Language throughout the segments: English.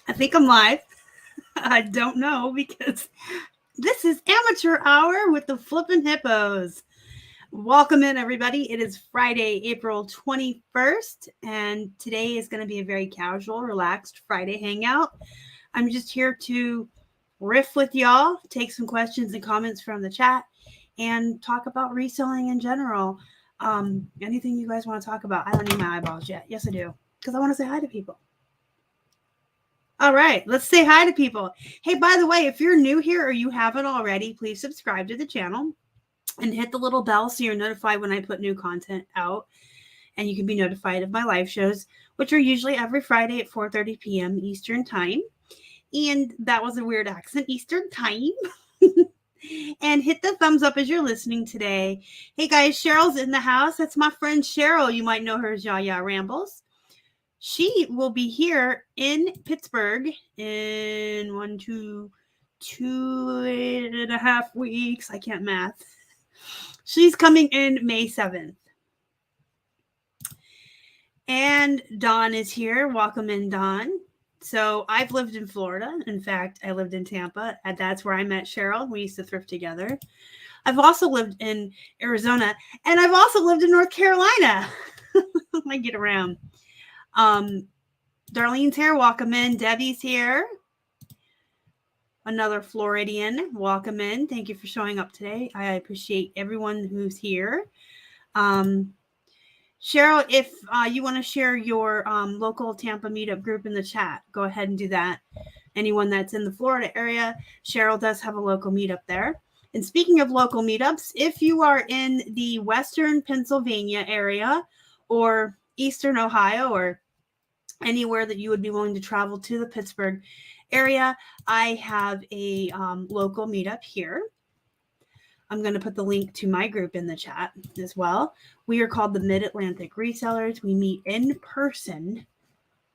I think I'm live. I don't know because this is amateur hour with the Flippin' Hippos. Welcome in, everybody. It is Friday, April 21st, and today is going to be a very casual, relaxed Friday hangout. I'm just here to riff with y'all, take some questions and comments from the chat, and talk about reselling in general. Anything you guys want to talk about. I don't need my eyeballs yet. Yes, I do, because I want to say hi to people. All right, let's say hi to people. Hey, by the way, if you're new here or you haven't already, please subscribe to the channel and hit the little bell so you're notified when I put new content out. And you can be notified of my live shows, which are usually every Friday at 4:30 p.m. Eastern Time. And that was a weird accent, Eastern Time. And hit the thumbs up as you're listening today. Hey, guys, Cheryl's in the house. That's my friend Cheryl. You might know her as Yaya Rambles. She will be here in Pittsburgh in 2.5 weeks. I can't math. She's coming in May 7th. And Dawn is here. Welcome in, Dawn. So I've lived in Florida. In fact, I lived in Tampa, and that's where I met Cheryl. We used to thrift together. I've also lived in Arizona, and I've also lived in North Carolina. I get around. Darlene's here. Welcome in. Debbie's here. Another Floridian. Welcome in. Thank you for showing up today. I appreciate everyone who's here. Cheryl, if you want to share your local Tampa meetup group in the chat, go ahead and do that. Anyone that's in the Florida area, Cheryl does have a local meetup there. And speaking of local meetups, if you are in the Western Pennsylvania area or Eastern Ohio or anywhere that you would be willing to travel to the Pittsburgh area, I have a local meetup here. I'm going to put the link to my group in the chat as well. We are called the Mid-Atlantic Resellers. We meet in person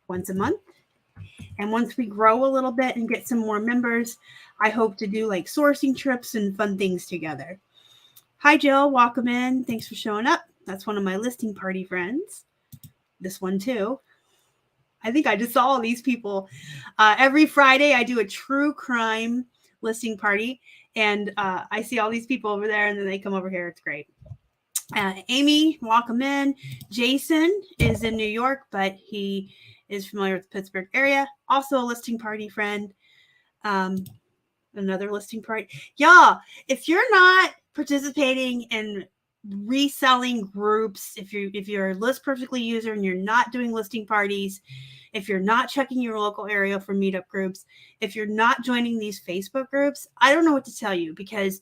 once a month. And once we grow a little bit and get some more members, I hope to do like sourcing trips and fun things together. Hi, Jill. Welcome in. Thanks for showing up. That's one of my listing party friends. This one too. I think I just saw all these people. Every Friday, I do a true crime listing party. And I see all these people over there, and then they come over here. It's great. Amy, welcome in. Jason is in New York, but he is familiar with the Pittsburgh area. Also a listing party friend. Another listing party. Y'all, if you're not participating in reselling groups, if you're a List Perfectly user and you're not doing listing parties, if you're not checking your local area for meetup groups, if you're not joining these Facebook groups, I don't know what to tell you, because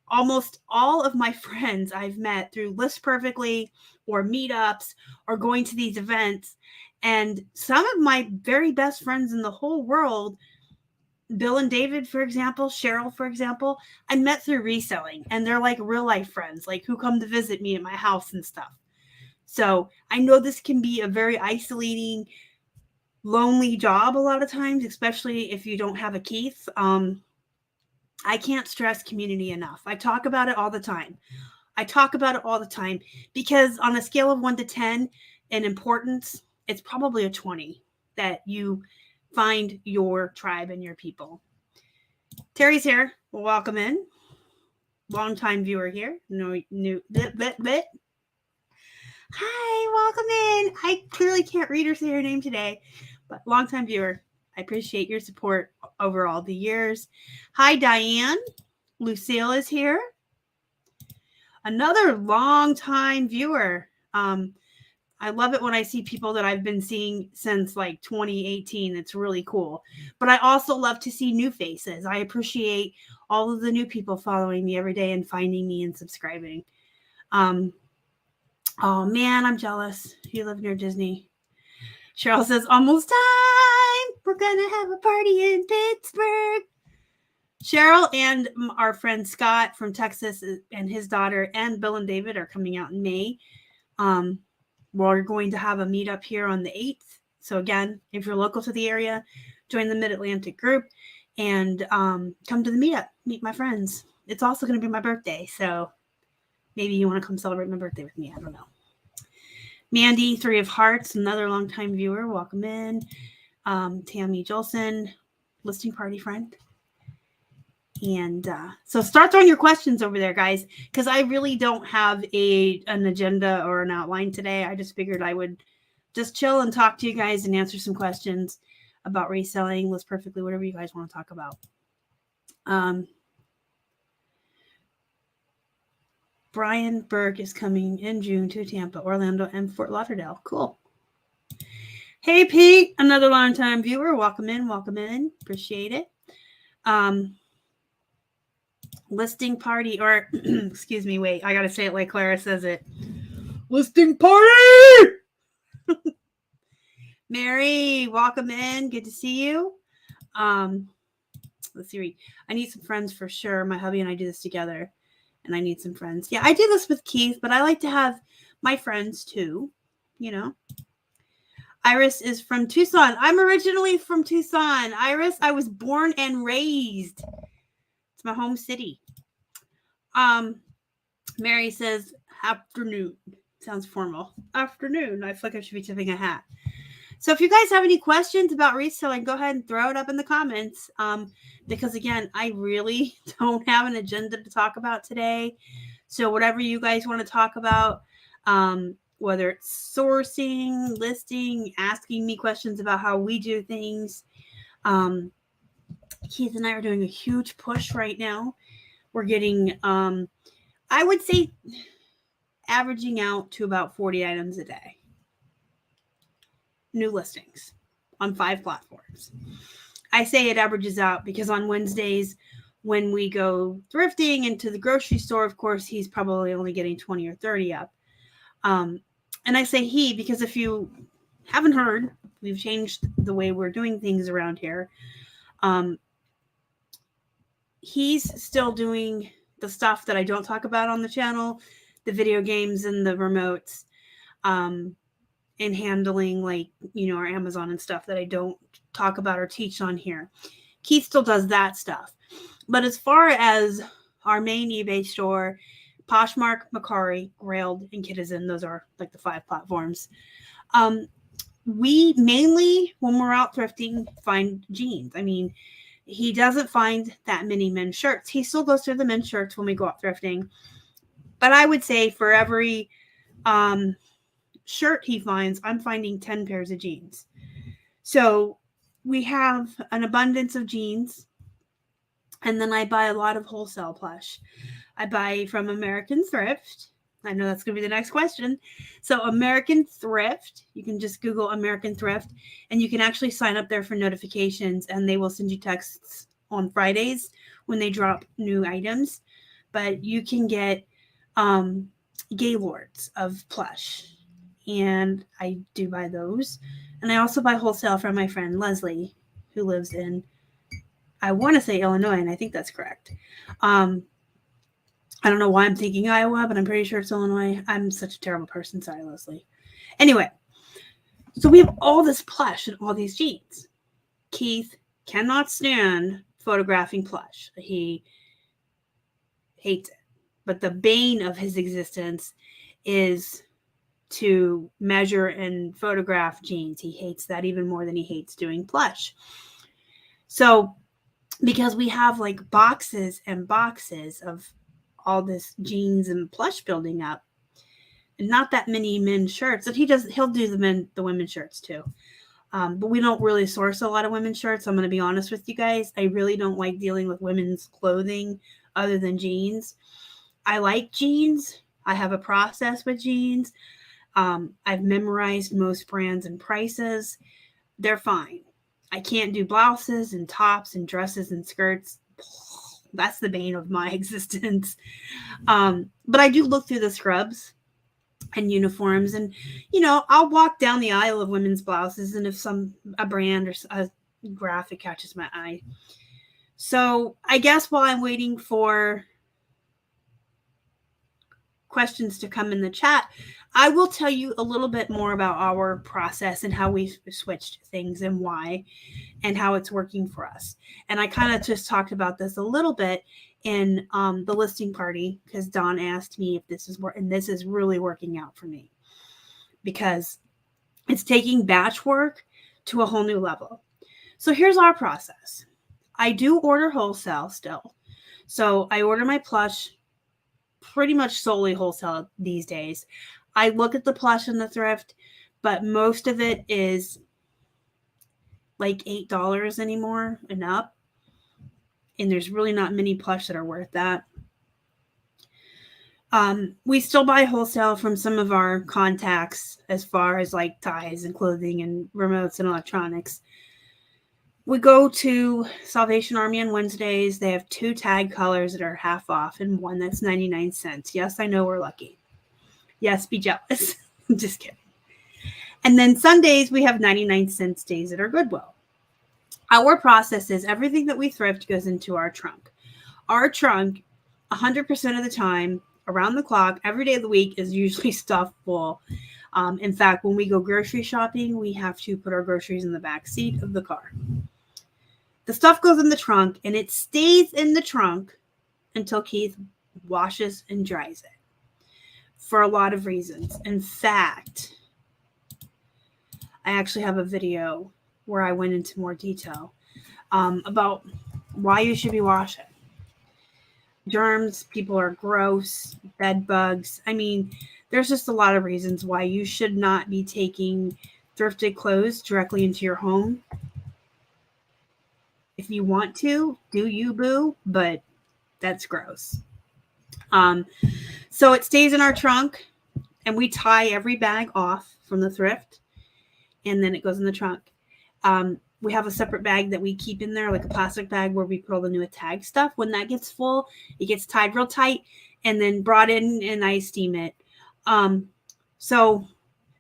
almost all of my friends I've met through List Perfectly or meetups or going to these events, and some of my very best friends in the whole world, Bill and David, for example, Cheryl, for example, I met through reselling, and they're like real life friends, like who come to visit me at my house and stuff. So I know this can be a very isolating, lonely job a lot of times, especially if you don't have a Keith. I can't stress community enough. I talk about it all the time. Because on a scale of 1 to 10 in importance, it's probably a 20 that you find your tribe and your people. Terry's here. Welcome in. Longtime viewer here. New. Hi, welcome in. I clearly can't read or say her name today, but longtime viewer. I appreciate your support over all the years. Hi, Diane. Lucille is here. Another longtime viewer. I love it when I see people that I've been seeing since like 2018. It's really cool. But I also love to see new faces. I appreciate all of the new people following me every day and finding me and subscribing. Oh, man, I'm jealous. You live near Disney. Cheryl says, almost time. We're going to have a party in Pittsburgh. Cheryl and our friend Scott from Texas and his daughter and Bill and David are coming out in May. We're going to have a meetup here on the 8th. So again, if you're local to the area, join the Mid-Atlantic group and come to the meetup. Meet my friends. It's also going to be my birthday. So maybe you want to come celebrate my birthday with me. I don't know. Mandy, 3 of Hearts, another longtime viewer. Welcome in. Tammy Jolson, listing party friend. And so start throwing your questions over there, guys, because I really don't have an agenda or an outline today. I just figured I would just chill and talk to you guys and answer some questions about reselling, list perfectly, whatever you guys want to talk about. Brian Burke is coming in June to Tampa, Orlando, and Fort Lauderdale. Cool. Hey, Pete, another long-time viewer. Welcome in, welcome in. Appreciate it. Listing party, or excuse me, wait, I got to say it like Clara says it. Listing party! Mary, welcome in. Good to see you. Let's see. I need some friends for sure. My hubby and I do this together, and I need some friends. Yeah, I do this with Keith, but I like to have my friends too, you know. Iris is from Tucson. I'm originally from Tucson. Iris, I was born and raised. It's my home city. Mary says, afternoon. Sounds formal. Afternoon. I feel like I should be tipping a hat. So if you guys have any questions about reselling, go ahead and throw it up in the comments. Because again, I really don't have an agenda to talk about today. So whatever you guys want to talk about, whether it's sourcing, listing, asking me questions about how we do things. Keith and I are doing a huge push right now. We're getting, I would say, averaging out to about 40 items a day. New listings on 5 platforms. I say it averages out because on Wednesdays when we go thrifting into the grocery store, of course, he's probably only getting 20 or 30 up. And I say he because if you haven't heard, we've changed the way we're doing things around here. He's still doing the stuff that I don't talk about on the channel, the video games and the remotes, and handling like, you know, our Amazon and stuff that I don't talk about or teach on here. Keith still does that stuff. But as far as our main eBay store, Poshmark, Macari, Grailed, and Kitizen, those are like the 5 platforms. We mainly, when we're out thrifting, find jeans. I mean, he doesn't find that many men's shirts. He still goes through the men's shirts when we go out thrifting. But I would say for every shirt he finds, I'm finding 10 pairs of jeans. So we have an abundance of jeans. And then I buy a lot of wholesale plush. I buy from American Thrift. I know that's going to be the next question. So American Thrift, you can just Google American Thrift, and you can actually sign up there for notifications, and they will send you texts on Fridays when they drop new items. But you can get Gaylords of plush, and I do buy those. And I also buy wholesale from my friend Leslie, who lives in, I want to say Illinois, and I think that's correct. I don't know why I'm thinking Iowa, but I'm pretty sure it's Illinois. I'm such a terrible person. Sorry, Leslie. Anyway, so we have all this plush and all these jeans. Keith cannot stand photographing plush. He hates it. But the bane of his existence is to measure and photograph jeans. He hates that even more than he hates doing plush. So because we have like boxes and boxes of all this jeans and plush building up, and not that many men's shirts. And he'll do the women's shirts too. But we don't really source a lot of women's shirts. I'm going to be honest with you guys. I really don't like dealing with women's clothing other than jeans. I like jeans. I have a process with jeans. I've memorized most brands and prices. They're fine. I can't do blouses and tops and dresses and skirts. That's the bane of my existence. But I do look through the scrubs and uniforms, and I'll walk down the aisle of women's blouses, and if a brand or a graphic catches my eye. So I guess while I'm waiting for questions to come in the chat, I will tell you a little bit more about our process and how we've switched things and why and how it's working for us. And I kind of just talked about this a little bit in the listing party because Dawn asked me if this is and this is really working out for me because it's taking batch work to a whole new level. So here's our process. I do order wholesale still. So I order my plush pretty much solely wholesale these days. I look at the plush in the thrift, but most of it is like $8 anymore and up. And there's really not many plush that are worth that. We still buy wholesale from some of our contacts as far as like ties and clothing and remotes and electronics. We go to Salvation Army on Wednesdays. They have 2 tag colors that are half off and one that's 99 cents. Yes, I know we're lucky. Yes, be jealous. I'm just kidding. And then Sundays, we have 99 cents days that are Goodwill. Our process is everything that we thrift goes into our trunk. Our trunk, 100% of the time, around the clock, every day of the week is usually stuffed full. In fact, when we go grocery shopping, we have to put our groceries in the back seat of the car. The stuff goes in the trunk, and it stays in the trunk until Keith washes and dries it for a lot of reasons. In fact, I actually have a video where I went into more detail about why you should be washing. Germs, people are gross, bed bugs. I mean, there's just a lot of reasons why you should not be taking thrifted clothes directly into your home. If you want to, do you, boo, but that's gross. So it stays in our trunk, and we tie every bag off from the thrift, and then it goes in the trunk. We have a separate bag that we keep in there, like a plastic bag where we put all the new tag stuff. When that gets full, it gets tied real tight and then brought in, and I steam it. So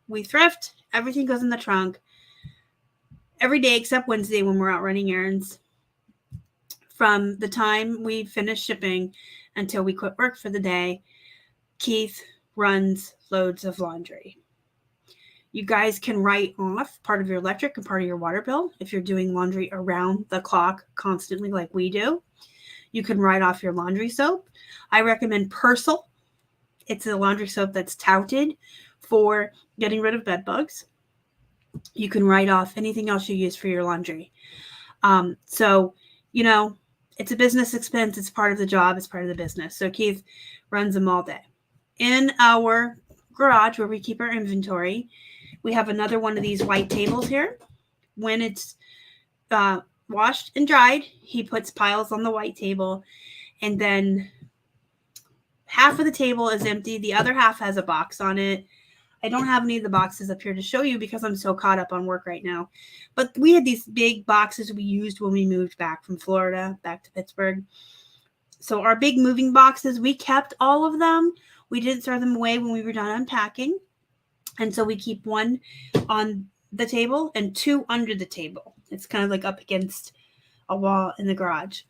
we thrift, everything goes in the trunk every day except Wednesday when we're out running errands. From the time we finish shipping until we quit work for the day, Keith runs loads of laundry. You guys can write off part of your electric and part of your water bill if you're doing laundry around the clock constantly like we do. You can write off your laundry soap. I recommend Persil. It's a laundry soap that's touted for getting rid of bed bugs. You can write off anything else you use for your laundry. So, you know, it's a business expense. It's part of the job. It's part of the business. So Keith runs them all day. In our garage where we keep our inventory, we have another one of these white tables here. When it's washed and dried, he puts piles on the white table, and then half of the table is empty. The other half has a box on it. I don't have any of the boxes up here to show you because I'm so caught up on work right now. But we had these big boxes we used when we moved back from Florida, back to Pittsburgh. So our big moving boxes, we kept all of them. We didn't throw them away when we were done unpacking. And so we keep one on the table and 2 under the table. It's kind of like up against a wall in the garage.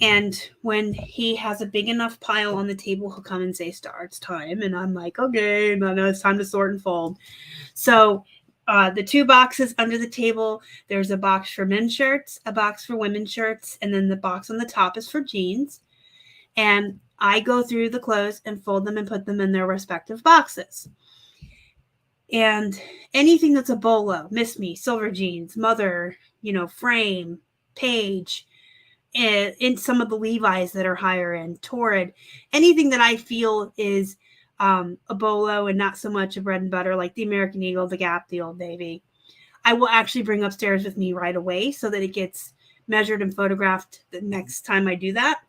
And when he has a big enough pile on the table, he'll come and say, "Star, it's time." And I'm like, okay, I know it's time to sort and fold. So the 2 boxes under the table, there's a box for men's shirts, a box for women's shirts, and then the box on the top is for jeans. And I go through the clothes and fold them and put them in their respective boxes. And anything that's a bolo, Miss Me, Silver Jeans, Mother, Frame, Page, and in some of the Levi's that are higher end, Torrid, anything that I feel is a bolo and not so much a bread and butter, like the American Eagle, the Gap, the Old Navy, I will actually bring upstairs with me right away so that it gets measured and photographed the next time I do that.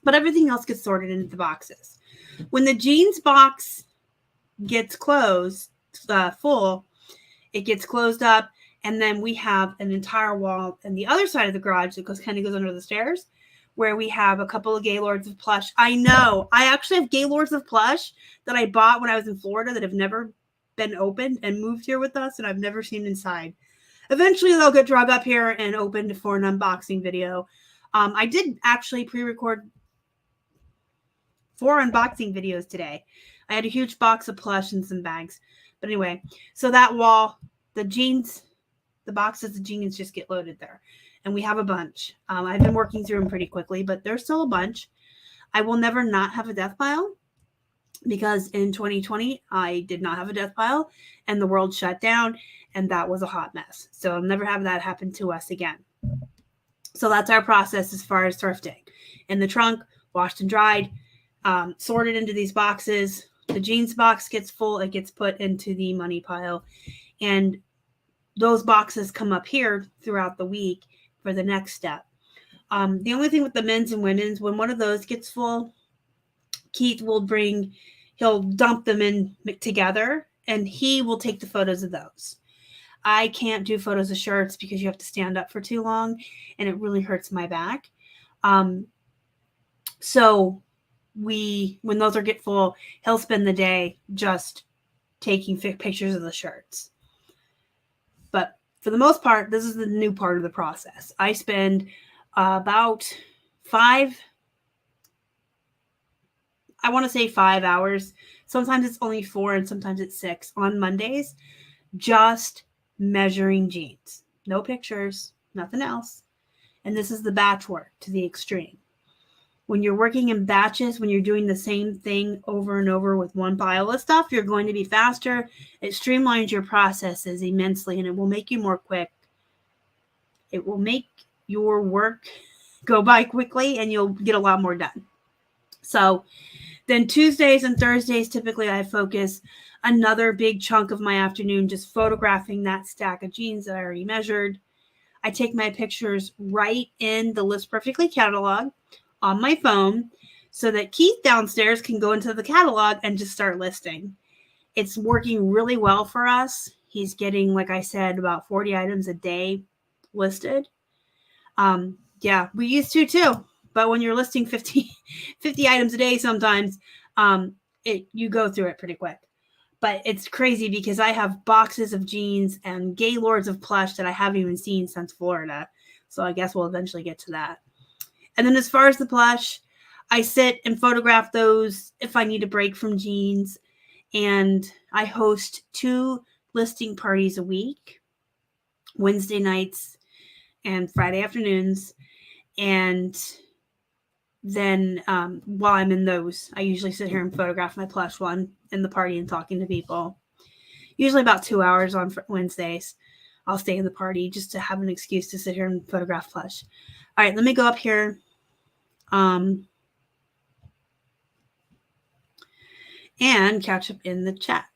But everything else gets sorted into the boxes. When the jeans box gets closed, full, it gets closed up, and then we have an entire wall on the other side of the garage that goes under the stairs, where we have a couple of Gaylords of Plush. I know, I actually have Gaylords of Plush that I bought when I was in Florida that have never been opened and moved here with us, and I've never seen inside. Eventually, they'll get drug up here and opened for an unboxing video. I did actually pre-record 4 unboxing videos today. I had a huge box of Plush and some bags. But anyway, so that wall, the jeans, the boxes of jeans just get loaded there. And we have a bunch. I've been working through them pretty quickly, but there's still a bunch. I will never not have a death pile because in 2020, I did not have a death pile and the world shut down. and that was a hot mess. So I'll never have that happen to us again. So that's our process as far as thrifting. In the trunk, washed and dried, sorted into these boxes. The jeans box gets full, it gets put into the money pile, and those boxes come up here throughout the week for the next step. The only thing with the men's and women's, when one of those gets full, Keith will he'll dump them in together, and he will take the photos of those. I can't do photos of shirts because you have to stand up for too long, and it really hurts my back. So when those get full, he'll spend the day just taking pictures of the shirts. But for the most part, this is the new part of the process. I spend about 5 hours. Sometimes it's only 4 and sometimes it's 6 on Mondays, just measuring jeans. No pictures, nothing else. And this is the batch work to the extreme. When you're working in batches, when you're doing the same thing over and over with one pile of stuff, you're going to be faster. It streamlines your processes immensely, and it will make you more quick. It will make your work go by quickly, and you'll get a lot more done. So then Tuesdays and Thursdays, typically I focus another big chunk of my afternoon just photographing that stack of jeans that I already measured. I take my pictures right in the List Perfectly catalog on my phone so that Keith downstairs can go into the catalog and just start listing. It's working really well for us. He's getting, like I said, about 40 items a day listed. Yeah, we used to too. But when you're listing 50 items a day, sometimes you go through it pretty quick. But it's crazy because I have boxes of jeans and gaylords of plush that I haven't even seen since Florida. So I guess we'll eventually get to that. And then as far as the plush, I sit and photograph those if I need a break from jeans. And I host 2 listing parties a week, Wednesday nights and Friday afternoons. And then while I'm in those, I usually sit here and photograph my plush while I'm in the party and talking to people. Usually about 2 hours on Wednesdays. I'll stay in the party just to have an excuse to sit here and photograph plush. All right, let me go up here. And catch up in the chat.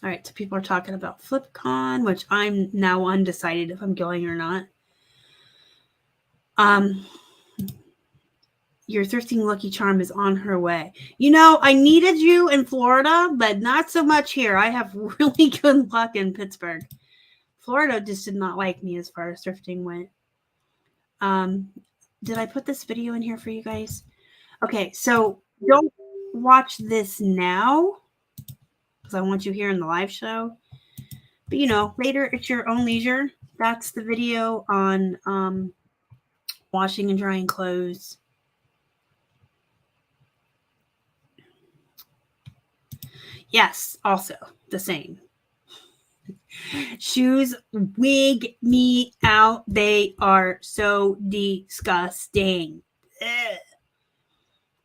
All right, so people are talking about FlipCon, which I'm now undecided if I'm going or not. Your thrifting lucky charm is on her way. You know, I needed you in Florida, but not so much here. I have really good luck in Pittsburgh. Florida just did not like me as far as thrifting went. Did I put this video in here for you guys? Okay, so don't watch this now because I want you here in the live show. But, you know, later at your own leisure. That's the video on washing and drying clothes. Yes, also the same. Shoes wig me out. They are so disgusting. Ugh.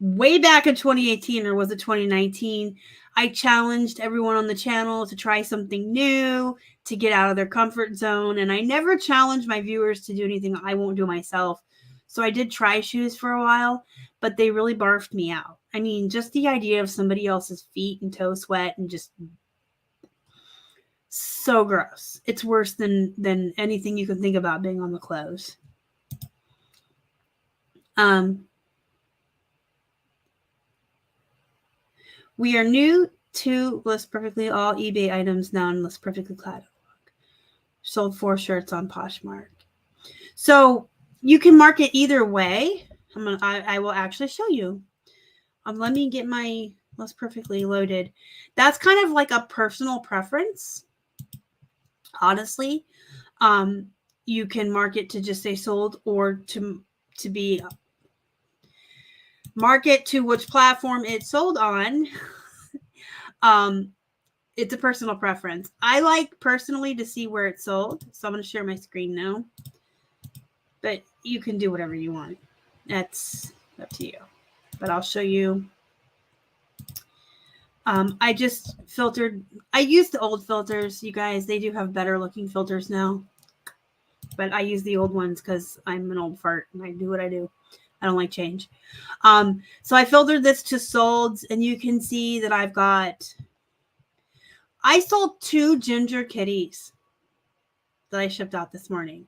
Way back in 2018, or was it 2019, I challenged everyone on the channel to try something new, to get out of their comfort zone. And I never challenge my viewers to do anything I won't do myself. So I did try shoes for a while, but they really barfed me out. I mean, just the idea of somebody else's feet and toe sweat and just so gross. It's worse than anything you can think about being on the clothes. We are new to List Perfectly. All eBay items now in List Perfectly catalog. Sold 4 shirts on Poshmark. So you can mark it either way. I will actually show you. Let me get my List Perfectly loaded. That's kind of like a personal preference. Honestly, you can mark it to just say sold, or to be mark it to which platform it's sold on. It's a personal preference. I like personally to see where it's sold, so I'm going to share my screen now. But you can do whatever you want. That's up to you. But I'll show you. I just filtered. I used the old filters, you guys. They do have better looking filters now. But I use the old ones because I'm an old fart and I do what I do. I don't like change. So I filtered this to solds, and you can see that I sold 2 ginger kitties that I shipped out this morning.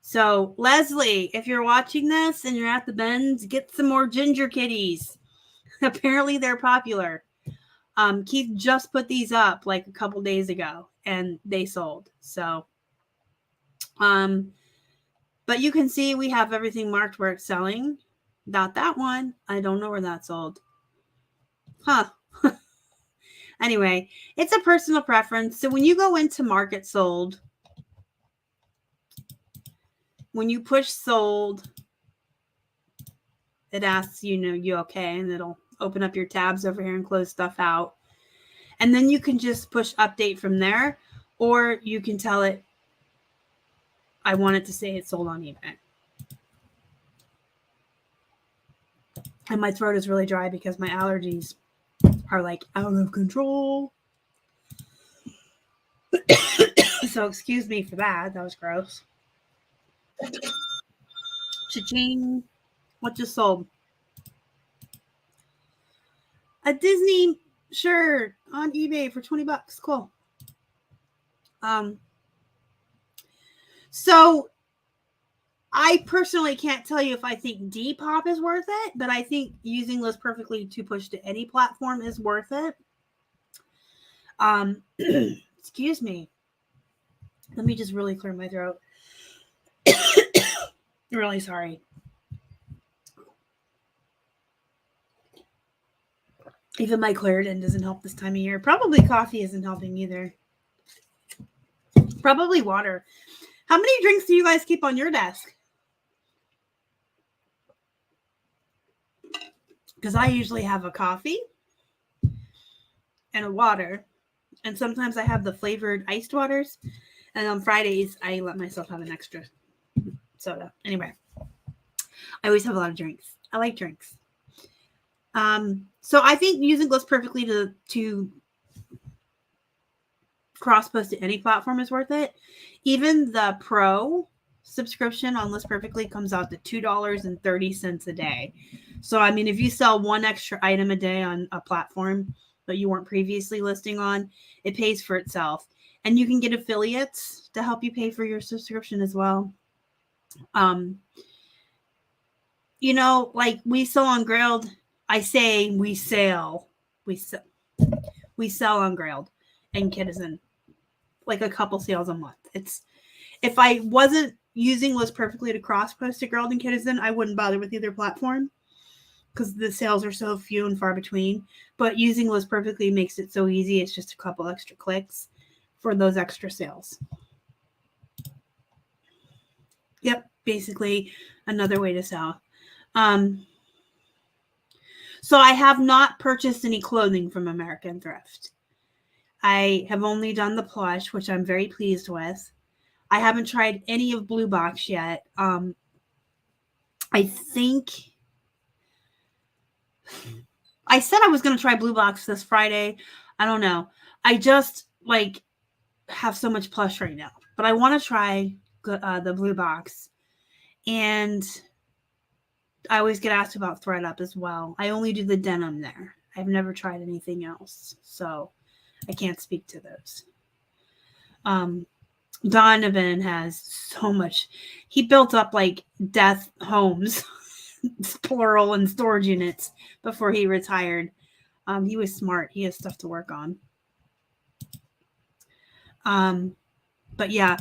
So Leslie, if you're watching this and you're at the bins, get some more ginger kitties. Apparently they're popular. Keith just put these up like a couple days ago and they sold. So, but you can see we have everything marked where it's selling. Not that one. I don't know where that sold. Huh. Anyway, it's a personal preference. So when you go into market sold, when you push sold, it asks you okay, and it'll open up your tabs over here and close stuff out. And then you can just push update from there, or you can tell it, I want it to say it's sold on eBay. And my throat is really dry because my allergies are like out of control. So excuse me for that. That was gross. Cha-ching. What just sold? A Disney shirt on eBay for $20. Cool. So I personally can't tell you if I think Depop is worth it, but I think using List Perfectly to push to any platform is worth it. Excuse me. Let me just really clear my throat. Really sorry. Even my Claritin doesn't help this time of year. Probably coffee isn't helping either. Probably water. How many drinks do you guys keep on your desk? Because I usually have a coffee and a water. And sometimes I have the flavored iced waters. And on Fridays, I let myself have an extra soda. Anyway, I always have a lot of drinks. I like drinks. So I think using List Perfectly to cross-post to any platform is worth it. Even the Pro subscription on List Perfectly comes out to $2.30 a day. So, I mean, if you sell one extra item a day on a platform that you weren't previously listing on, it pays for itself. And you can get affiliates to help you pay for your subscription as well. Like we sell on Grailed. I say we sell on Grailed and Kitizen, like a couple sales a month. If I wasn't using List Perfectly to cross post to Grailed and Kitizen, I wouldn't bother with either platform because the sales are so few and far between. But using List Perfectly makes it so easy. It's just a couple extra clicks for those extra sales. Yep, basically another way to sell. So I have not purchased any clothing from American Thrift. I have only done the Plush, which I'm very pleased with. I haven't tried any of Blue Box yet. I think I said I was going to try Blue Box this Friday. I don't know. I just have so much Plush right now, but I want to try the Blue Box. And I always get asked about ThredUp as well. I only do the denim there. I've never tried anything else, so I can't speak to those. Donovan has so much. He built up death homes, plural, and storage units before he retired. He was smart. He has stuff to work on. But yeah,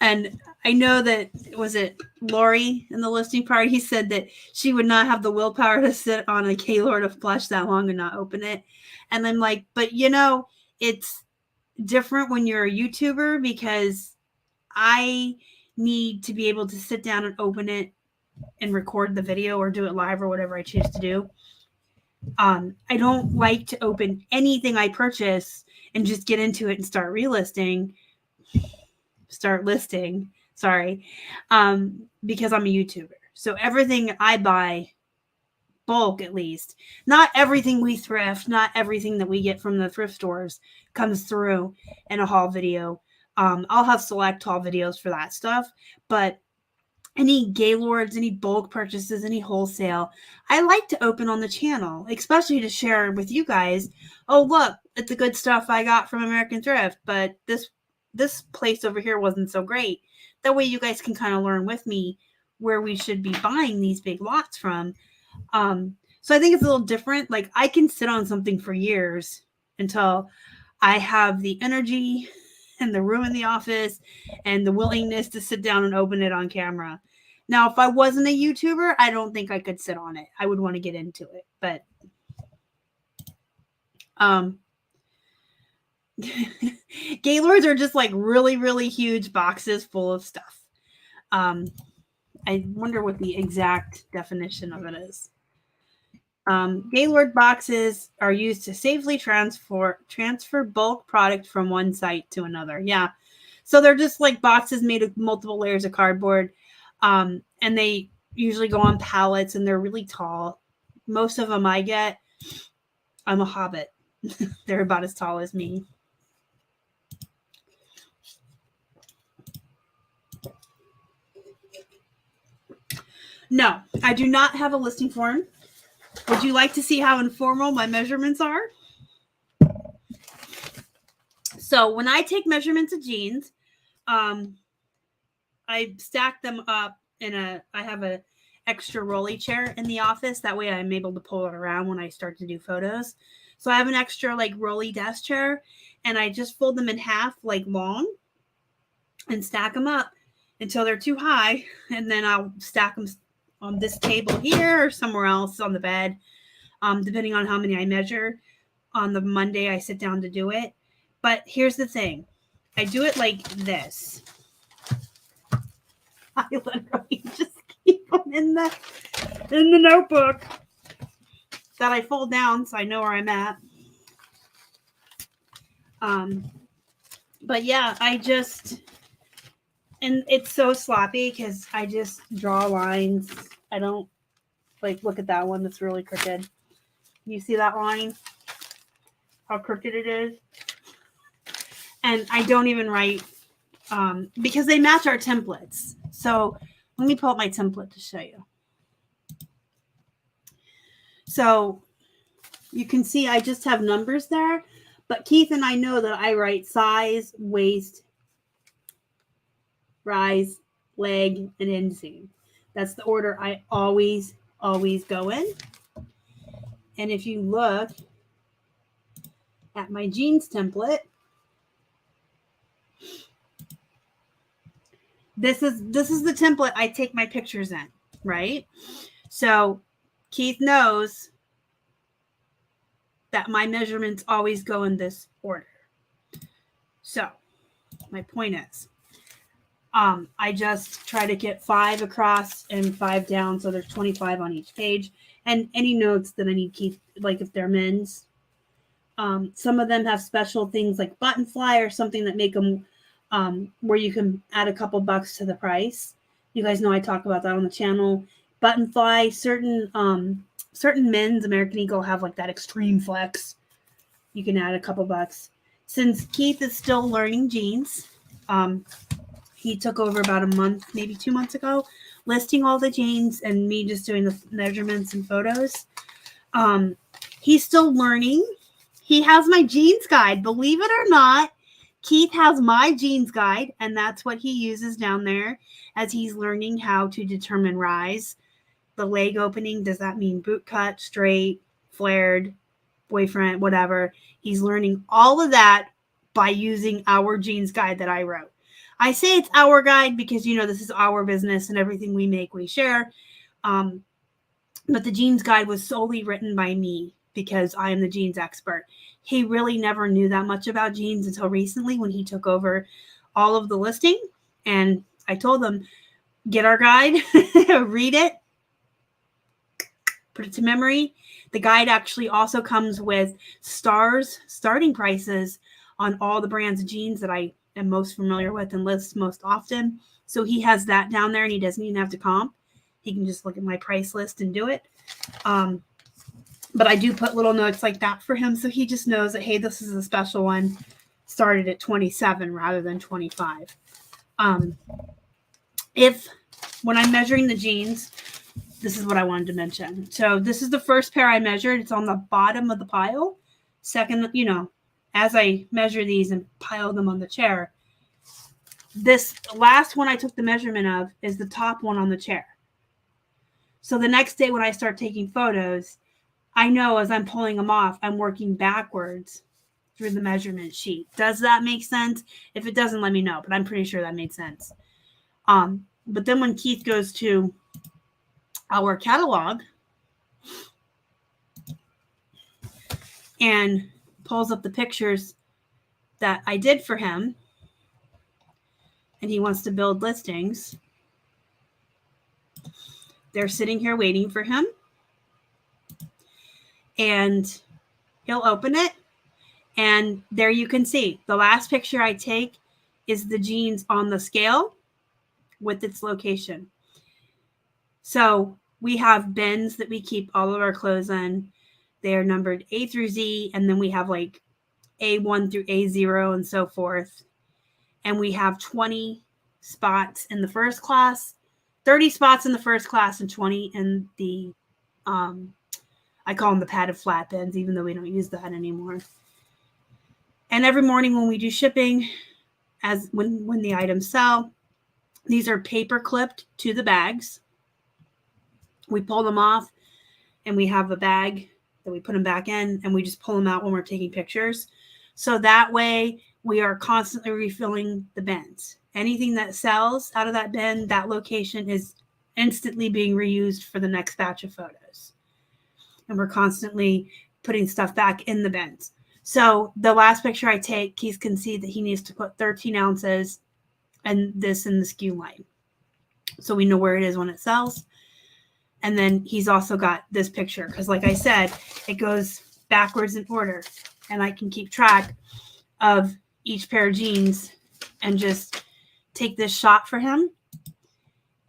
and I know that, was it Lori in the listing party? He said that she would not have the willpower to sit on a Gaylord of Plush that long and not open it. And I'm like, but it's different when you're a YouTuber because I need to be able to sit down and open it and record the video or do it live or whatever I choose to do. I don't like to open anything I purchase and just get into it and start listing, because I'm a YouTuber. So everything I buy bulk at least. Not everything we thrift, not everything that we get from the thrift stores comes through in a haul video. I'll have select haul videos for that stuff, but any Gaylords, any bulk purchases, any wholesale, I like to open on the channel, especially to share with you guys. Oh, look at the good stuff I got from American Thrift, but this place over here wasn't so great. That way you guys can kind of learn with me where we should be buying these big lots from. So I think it's a little different. Like, I can sit on something for years until I have the energy and the room in the office and the willingness to sit down and open it on camera. Now, if I wasn't a YouTuber, I don't think I could sit on it. I would want to get into it, but Gaylords are just like really, really huge boxes full of stuff. I wonder what the exact definition of it is. Gaylord boxes are used to safely transfer bulk product from one site to another. Yeah. So they're just like boxes made of multiple layers of cardboard. And they usually go on pallets and they're really tall. Most of them I get, I'm a hobbit. They're about as tall as me. No, I do not have a listing form. Would you like to see how informal my measurements are? So when I take measurements of jeans, I stack them up I have a extra rolly chair in the office. That way I'm able to pull it around when I start to do photos. So I have an extra like rolly desk chair and I just fold them in half like long and stack them up until they're too high. And then I'll stack them on this table here or somewhere else on the bed, depending on how many I measure. On the Monday, I sit down to do it. But here's the thing. I do it like this. I literally just keep them in the notebook that I fold down so I know where I'm at. But yeah, and it's so sloppy because I just draw lines. I don't like, look at that one that's really crooked. You see that line? How crooked it is? And I don't even write because they match our templates. So let me pull up my template to show you. So you can see I just have numbers there, but Keith and I know that I write size, waist, rise, leg, and inseam. That's the order I always go in. And if you look at my jeans template, this is the template I take my pictures in, right? So Keith knows that my measurements always go in this order. So my point is, I just try to get 5 across and 5 down. So there's 25 on each page. And any notes that I need to keep, like if they're men's. Some of them have special things like button fly or something that make them where you can add a couple bucks to the price. You guys know I talk about that on the channel. Button fly, certain men's American Eagle have like that extreme flex. You can add a couple bucks. Since Keith is still learning jeans, he took over about a month, maybe 2 months ago, listing all the jeans and me just doing the measurements and photos. He's still learning. He has my jeans guide. Believe it or not, Keith has my jeans guide, and that's what he uses down there as he's learning how to determine rise. The leg opening, does that mean boot cut, straight, flared, boyfriend, whatever. He's learning all of that by using our jeans guide that I wrote. I say it's our guide because, you know, this is our business and everything we make, we share. But the jeans guide was solely written by me because I am the jeans expert. He really never knew that much about jeans until recently when he took over all of the listing. And I told him, get our guide, read it, put it to memory. The guide actually also comes with starting prices on all the brands of jeans that I am most familiar with and list most often. So he has that down there and he doesn't even have to comp. he can just look at my price list and do it. But I do put little notes like that for him, so he just knows that, hey, this is a special one, started at 27 rather than 25. If when I'm measuring the jeans, this is what I wanted to mention. So this is the first pair I measured. It's on the bottom of the pile. Second, as I measure these and pile them on the chair, this last one I took the measurement of is the top one on the chair. So the next day when I start taking photos, I know as I'm pulling them off, I'm working backwards through the measurement sheet. Does that make sense? If it doesn't, let me know, but I'm pretty sure that made sense. But then when Keith goes to our catalog and pulls up the pictures that I did for him, and he wants to build listings, they're sitting here waiting for him. And he'll open it. And there you can see the last picture I take is the jeans on the scale with its location. So we have bins that we keep all of our clothes in. They are numbered A through Z. And then we have like A1 through A0 and so forth. And we have 20 spots in the first class, 30 spots in the first class, and 20 in the, I call them the padded flat bins, even though we don't use that anymore. And every morning when we do shipping, as when the items sell, these are paper clipped to the bags. We pull them off and we have a bag that we put them back in, and we just pull them out when we're taking pictures. So that way we are constantly refilling the bins. Anything that sells out of that bin, that location is instantly being reused for the next batch of photos. And we're constantly putting stuff back in the bins. So the last picture I take, Keith can see that he needs to put 13 ounces and this in the SKU line. So we know where it is when it sells. And then he's also got this picture because, like I said, it goes backwards in order. And I can keep track of each pair of jeans and just take this shot for him.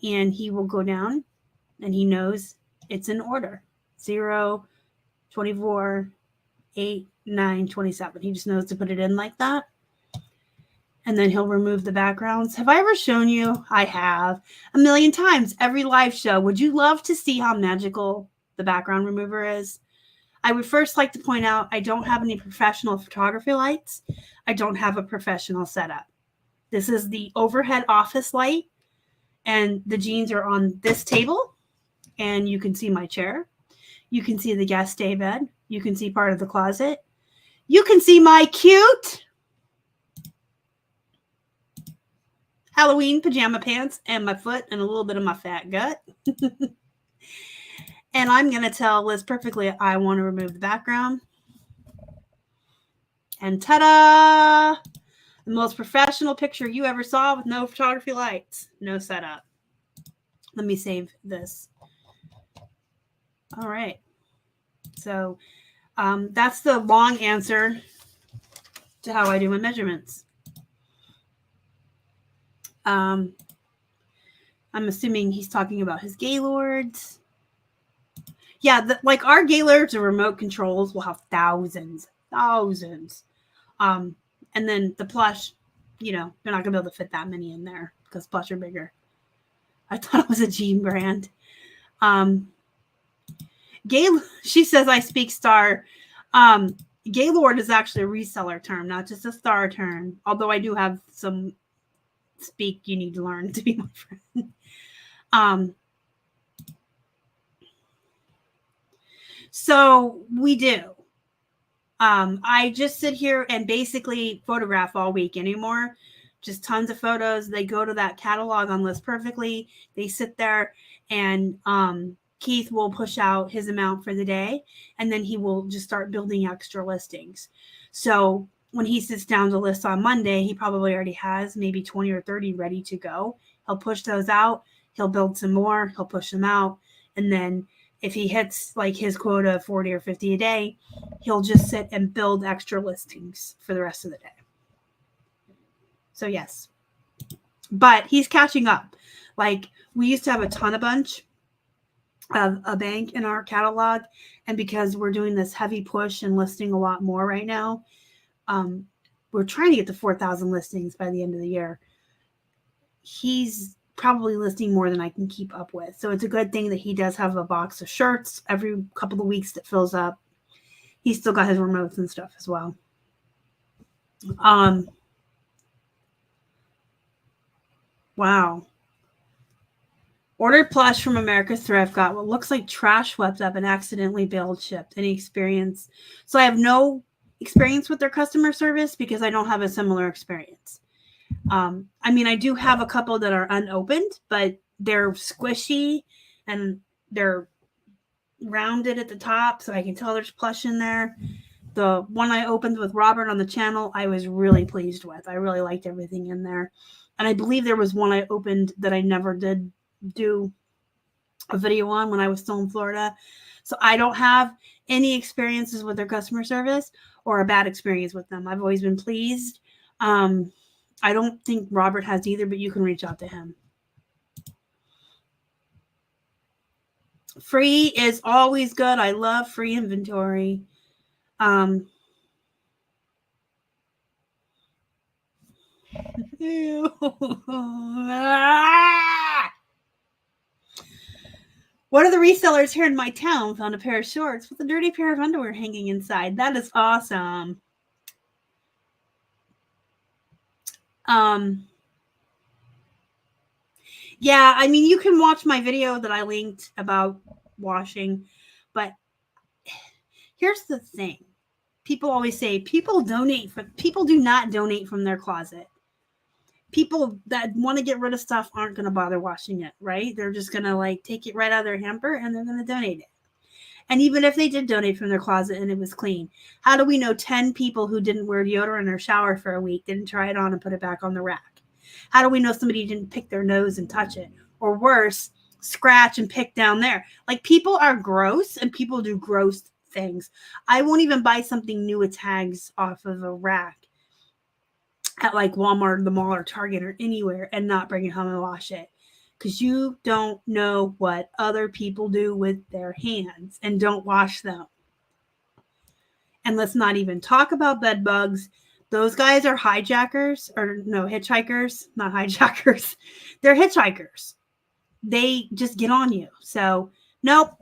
And he will go down and he knows it's in order. 0, 24, 8, 9, 27. He just knows to put it in like that. And then he'll remove the backgrounds. Have I ever shown you? I have a million times. Every live show. Would you love to see how magical the background remover is? I would first like to point out I don't have any professional photography lights. I don't have a professional setup. This is the overhead office light. And the jeans are on this table. And you can see my chair. You can see the guest day bed. You can see part of the closet. You can see my cute Halloween pajama pants and my foot and a little bit of my fat gut. And I'm going to tell Liz perfectly I want to remove the background. And ta-da! The most professional picture you ever saw with no photography lights. No setup. Let me save this. All right. So that's the long answer to how I do my measurements. I'm assuming he's talking about his Gaylords. Yeah, like our Gaylords or remote controls will have thousands. And then the Plush, they're not going to be able to fit that many in there because Plush are bigger. I thought it was a jean brand. She says I speak star. Gaylord is actually a reseller term, not just a star term. Although I do have some speak you need to learn to be my friend. So we do. I just sit here and basically photograph all week anymore. Just tons of photos. They go to that catalog on List Perfectly. They sit there and Keith will push out his amount for the day, and then he will just start building extra listings. So when he sits down to list on Monday, he probably already has maybe 20 or 30 ready to go. He'll push those out. He'll build some more. He'll push them out. And then if he hits like his quota of 40 or 50 a day, he'll just sit and build extra listings for the rest of the day. So yes, but he's catching up. Like we used to have a ton of bunch. of a bank in our catalog. And because we're doing this heavy push and listing a lot more right now, we're trying to get to 4,000 listings by the end of the year. He's probably listing more than I can keep up with. So it's a good thing that he does have a box of shirts every couple of weeks that fills up. He's still got his remotes and stuff as well. Wow. Ordered Plush from America's Thrift, got what looks like trash swept up and accidentally bailed shipped. Any experience? So I have no experience with their customer service because I don't have a similar experience. I mean, I do have a couple that are unopened, but they're squishy and they're rounded at the top, so I can tell there's plush in there. The one I opened with Robert on the channel, I was really pleased with. I really liked everything in there. And I believe there was one I opened that I never did do a video on when I was still in Florida. So I don't have any experiences with their customer service or a bad experience with them. I've always been pleased. I don't think Robert has either, but you can reach out to him. Free is always good. I love free inventory. One of the resellers here in my town found a pair of shorts with a dirty pair of underwear hanging inside. That is awesome. Yeah, I mean, you can watch my video that I linked about washing, but here's the thing. People always say people do not donate from their closet. People that want to get rid of stuff aren't going to bother washing it, right? They're just going to like take it right out of their hamper and they're going to donate it. And even if they did donate from their closet and it was clean, how do we know 10 people who didn't wear deodorant or shower for a week didn't try it on and put it back on the rack? How do we know somebody didn't pick their nose and touch it? Or worse, scratch and pick down there? Like, people are gross and people do gross things. I won't even buy something new with tags off of a rack at like Walmart, the mall, or Target, or anywhere and not bring it home and wash it. Because you don't know what other people do with their hands and don't wash them. And let's not even talk about bed bugs. Those guys are hijackers, or no, hitchhikers, not hijackers. They're hitchhikers. They just get on you. So, nope.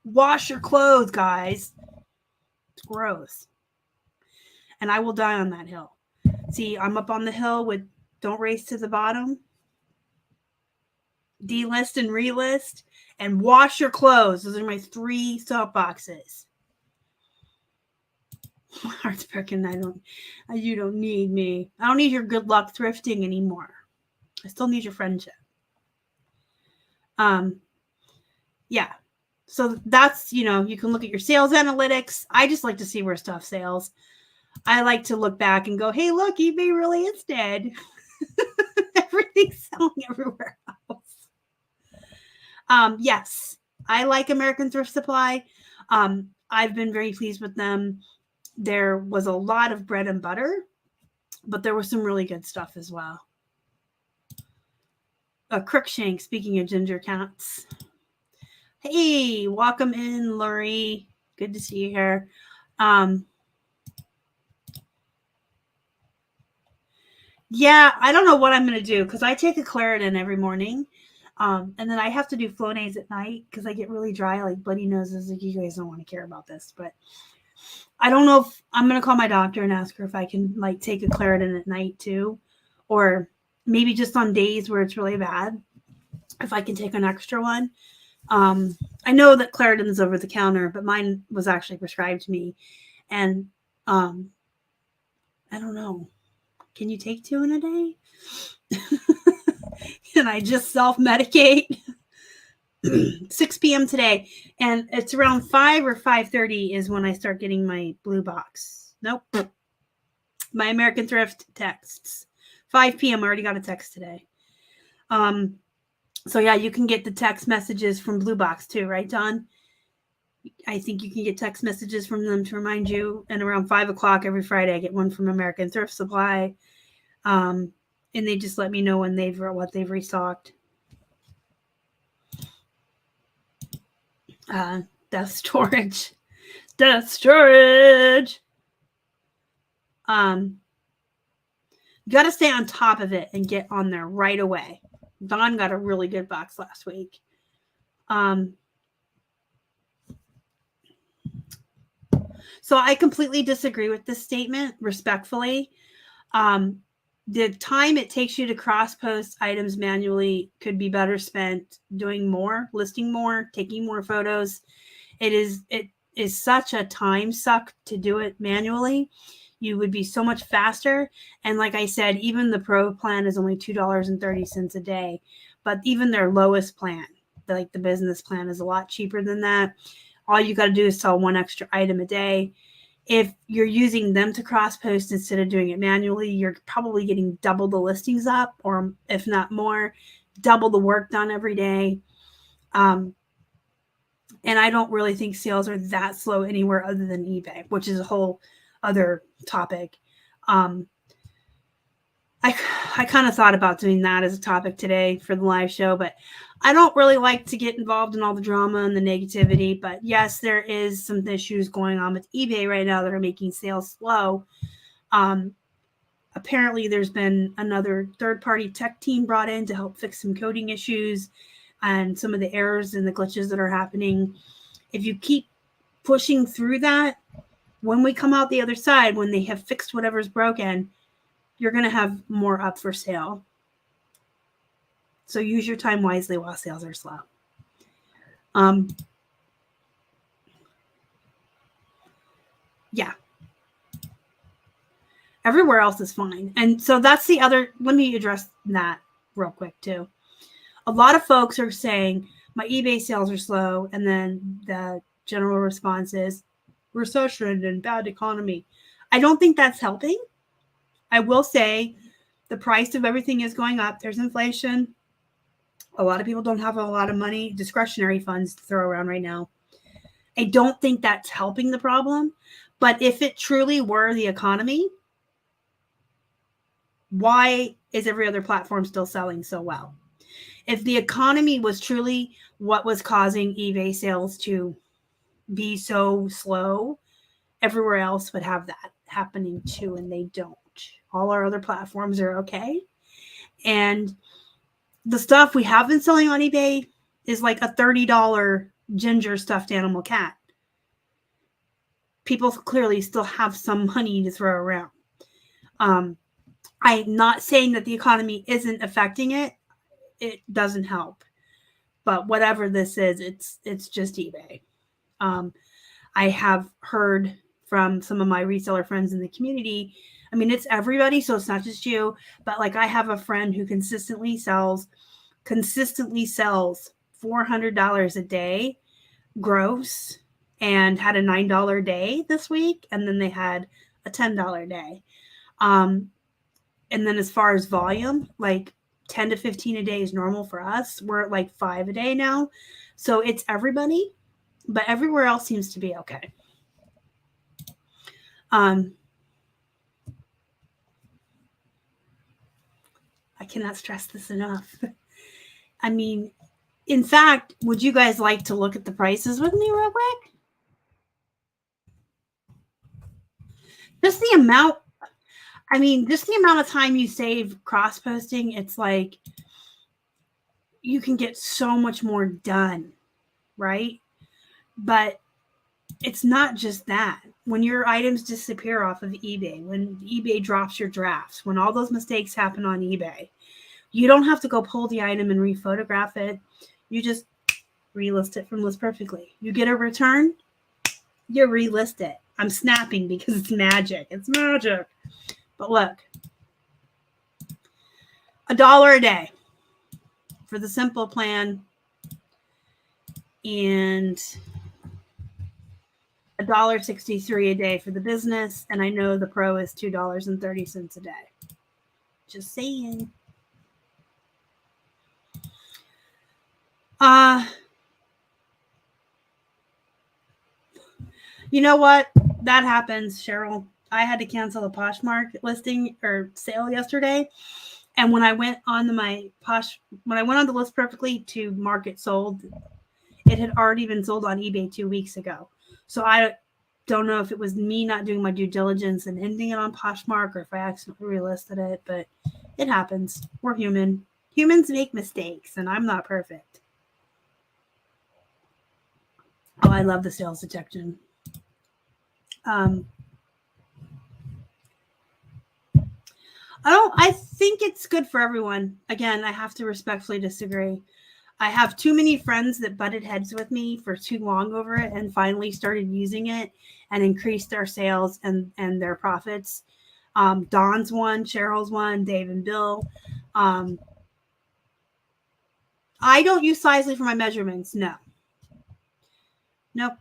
Wash your clothes, guys. It's gross. And I will die on that hill. See, I'm up on the hill with don't race to the bottom, delist and relist, and wash your clothes. Those are my 3 soapboxes. My heart's broken. You don't need me. I don't need your good luck thrifting anymore. I still need your friendship. Yeah. So that's, you can look at your sales analytics. I just like to see where stuff sells. I like to look back and go, hey, look, eBay really is dead. Everything's selling everywhere else. Yes, I like American Thrift Supply. I've been very pleased with them. There was a lot of bread and butter, but there was some really good stuff as well. Crookshank, speaking of ginger cats. Hey, welcome in, Lori. Good to see you here. Yeah, I don't know what I'm going to do because I take a Claritin every morning. And then I have to do Flonase at night because I get really dry, like bloody noses. Like, you guys don't want to care about this, but I don't know if I'm going to call my doctor and ask her if I can like take a Claritin at night too, or maybe just on days where it's really bad, if I can take an extra one. I know that Claritin is over the counter, but mine was actually prescribed to me. And I don't know. Can you take 2 in a day? Can I just self-medicate? 6 p.m. today. And it's around 5 or 5:30 is when I start getting my blue box. Nope. My American Thrift texts. 5 p.m. I already got a text today. So yeah, you can get the text messages from Blue Box too, right, Don? I think you can get text messages from them to remind you. And around 5 o'clock every Friday, I get one from American Thrift Supply. And they just let me know when what they've restocked. Death storage. Death storage. You got to stay on top of it and get on there right away. Don got a really good box last week. So I completely disagree with this statement, respectfully. The time it takes you to cross-post items manually could be better spent doing more, listing more, taking more photos. It is such a time suck to do it manually. You would be so much faster. And like I said, even the pro plan is only $2.30 a day. But even their lowest plan, like the business plan, is a lot cheaper than that. All you got to do is sell one extra item a day. If you're using them to cross post instead of doing it manually, you're probably getting double the listings up, or if not more, double the work done every day. And I don't really think sales are that slow anywhere other than eBay, which is a whole other topic. I kind of thought about doing that as a topic today for the live show, but I don't really like to get involved in all the drama and the negativity. But yes, there is some issues going on with eBay right now that are making sales slow. Apparently, there's been another third-party tech team brought in to help fix some coding issues and some of the errors and the glitches that are happening. If you keep pushing through that, when we come out the other side, when they have fixed whatever's broken, you're going to have more up for sale. So use your time wisely while sales are slow. Yeah. Everywhere else is fine. And so that's the other, let me address that real quick too. A lot of folks are saying my eBay sales are slow, and then the general response is recession and bad economy. I don't think that's helping. I will say the price of everything is going up. There's inflation. A lot of people don't have a lot of money, discretionary funds to throw around right now. I don't think that's helping the problem. But if it truly were the economy, why is every other platform still selling so well? If the economy was truly what was causing eBay sales to be so slow, everywhere else would have that happening too, and they don't. All our other platforms are okay. And the stuff we have been selling on eBay is like a $30 ginger stuffed animal cat. People clearly still have some money to throw around. I'm not saying that the economy isn't affecting it. It doesn't help. But whatever this is, it's just eBay. I have heard from some of my reseller friends in the community. I mean, it's everybody, so it's not just you. But like, I have a friend who consistently sells $400 a day gross, and had a $9 day this week, and then they had a $10 day. And then as far as volume, like 10 to 15 a day is normal for us. We're at like 5 a day now. So it's everybody, but everywhere else seems to be okay. I cannot stress this enough. I mean, in fact, would you guys like to look at the prices with me real quick? Just the amount of time you save cross-posting, it's like you can get so much more done, right? But it's not just that. When your items disappear off of eBay, when eBay drops your drafts, when all those mistakes happen on eBay, you don't have to go pull the item and rephotograph it. You just relist it from List Perfectly. You get a return, you relist it. I'm snapping because it's magic. It's magic. But look, $1 a day for the simple plan, and $1.63 a day for the business. And I know the pro is $2.30 a day. Just saying. You know what? That happens, Cheryl. I had to cancel a Poshmark listing or sale yesterday. And when I went on the List Perfectly to mark it sold, It had already been sold on eBay 2 weeks ago. So I don't know if it was me not doing my due diligence and ending it on Poshmark or if I accidentally relisted it, but it happens. We're human. Humans make mistakes, and I'm not perfect. Oh, I love the sales detection. I think it's good for everyone. Again, I have to respectfully disagree. I have too many friends that butted heads with me for too long over it and finally started using it and increased their sales and their profits. Don's one, Cheryl's one, Dave and Bill. I don't use Sizely for my measurements. No. Nope.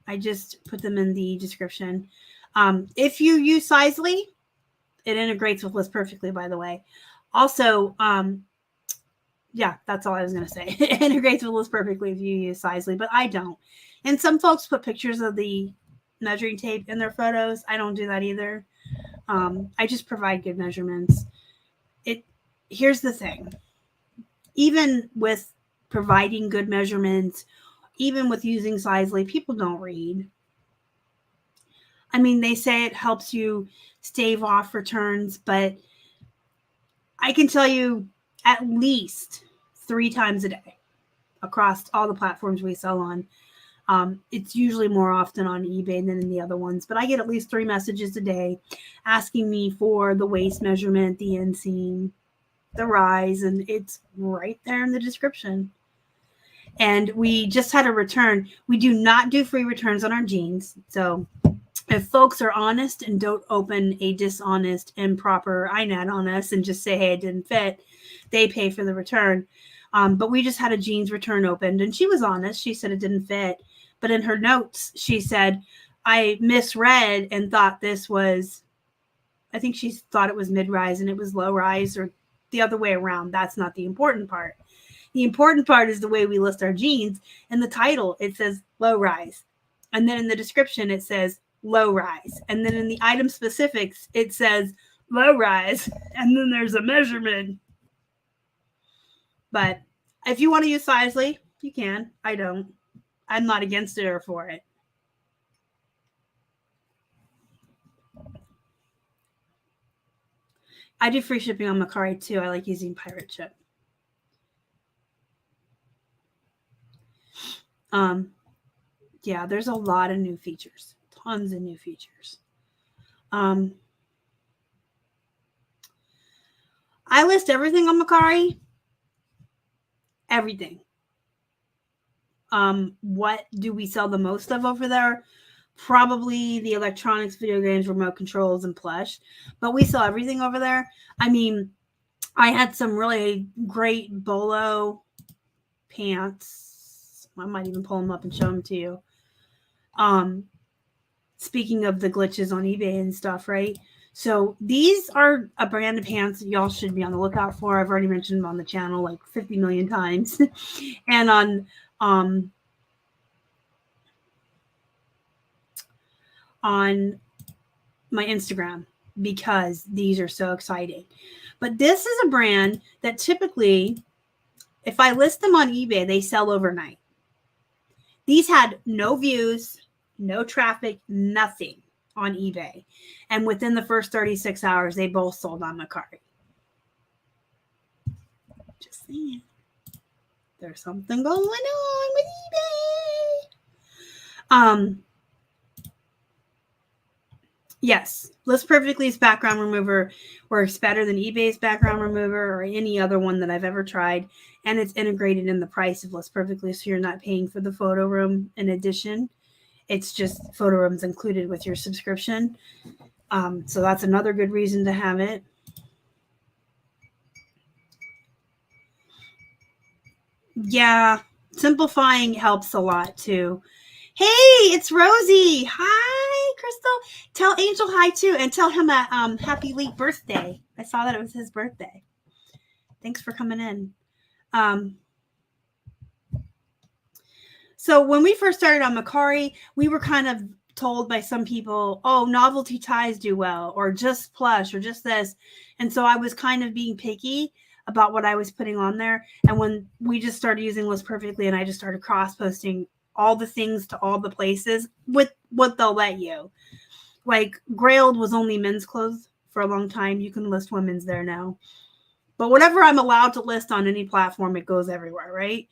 I just put them in the description. If you use Sizely, it integrates with List perfectly, by the way. Also, yeah, that's all I was going to say. It integrates with List perfectly if you use Sizely, but I don't. And some folks put pictures of the measuring tape in their photos. I don't do that either. I just provide good measurements. Here's the thing. Even with providing good measurements, even with using Sizely, people don't read. I mean, they say it helps you stave off returns, but I can tell you at least 3 times a day across all the platforms we sell on. It's usually more often on eBay than in the other ones, but I get at least 3 messages a day asking me for the waist measurement, the inseam, the rise, and it's right there in the description. And we just had a return. We do not do free returns on our jeans. So if folks are honest and don't open a dishonest, improper INAD on us and just say, hey, it didn't fit, they pay for the return. But we just had a jeans return opened, and she was honest. She said it didn't fit. But in her notes, she said, I misread and thought this was, I think she thought it was mid-rise and it was low-rise, or the other way around. That's not the important part. The important part is the way we list our jeans. In the title, it says low-rise. And then in the description, it says low-rise. And then in the item specifics, it says low-rise. And then there's a measurement. But if you want to use Sizely, you can. I don't. I'm not against it or for it. I do free shipping on Mercari too. I like using Pirate Ship. Yeah, there's a lot of new features. Tons of new features. I list everything on Mercari. Everything. What do we sell the most of over there? Probably the electronics, video games, remote controls, and plush. But we sell everything over there. I mean, I had some really great bolo pants. I might even pull them up and show them to you. Speaking of the glitches on eBay and stuff, right? So these are a brand of pants that y'all should be on the lookout for. I've already mentioned them on the channel like 50 million times. And on my Instagram, because these are so exciting. But this is a brand that typically, if I list them on eBay, they sell overnight. These had no views, no traffic, nothing on eBay. And within the first 36 hours, they both sold on Mercari. Just saying. There's something going on with eBay. Yes, List Perfectly's background remover works better than eBay's background remover or any other one that I've ever tried. And it's integrated in the price of List Perfectly, so you're not paying for the photo room in addition. It's just photo rooms included with your subscription. So that's another good reason to have it. Yeah, simplifying helps a lot too. Hey, it's Rosie. Hi, Crystal. Tell Angel hi too, and tell him a happy late birthday. I saw that it was his birthday. Thanks for coming in. So when we first started on Mercari, we were kind of told by some people, oh, novelty ties do well, or just plush, or just this. And so I was kind of being picky. about what I was putting on there. And when we just started using List Perfectly and I just started cross posting all the things to all the places with what they'll let you. Like Grailed was only men's clothes for a long time. You can list women's there now. But whatever I'm allowed to list on any platform, it goes everywhere, right?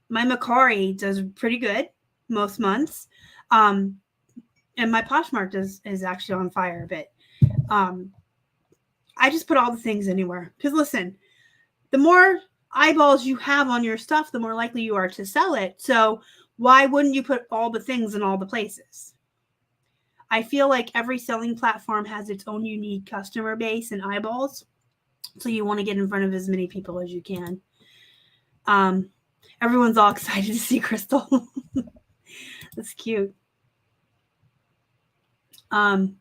My Macari does pretty good most months. And my Poshmark is actually on fire a bit. I just put all the things anywhere. Because listen, the more eyeballs you have on your stuff, the more likely you are to sell it. So why wouldn't you put all the things in all the places? I feel like every selling platform has its own unique customer base and eyeballs. So you want to get in front of as many people as you can. Everyone's all excited to see Crystal. That's cute. The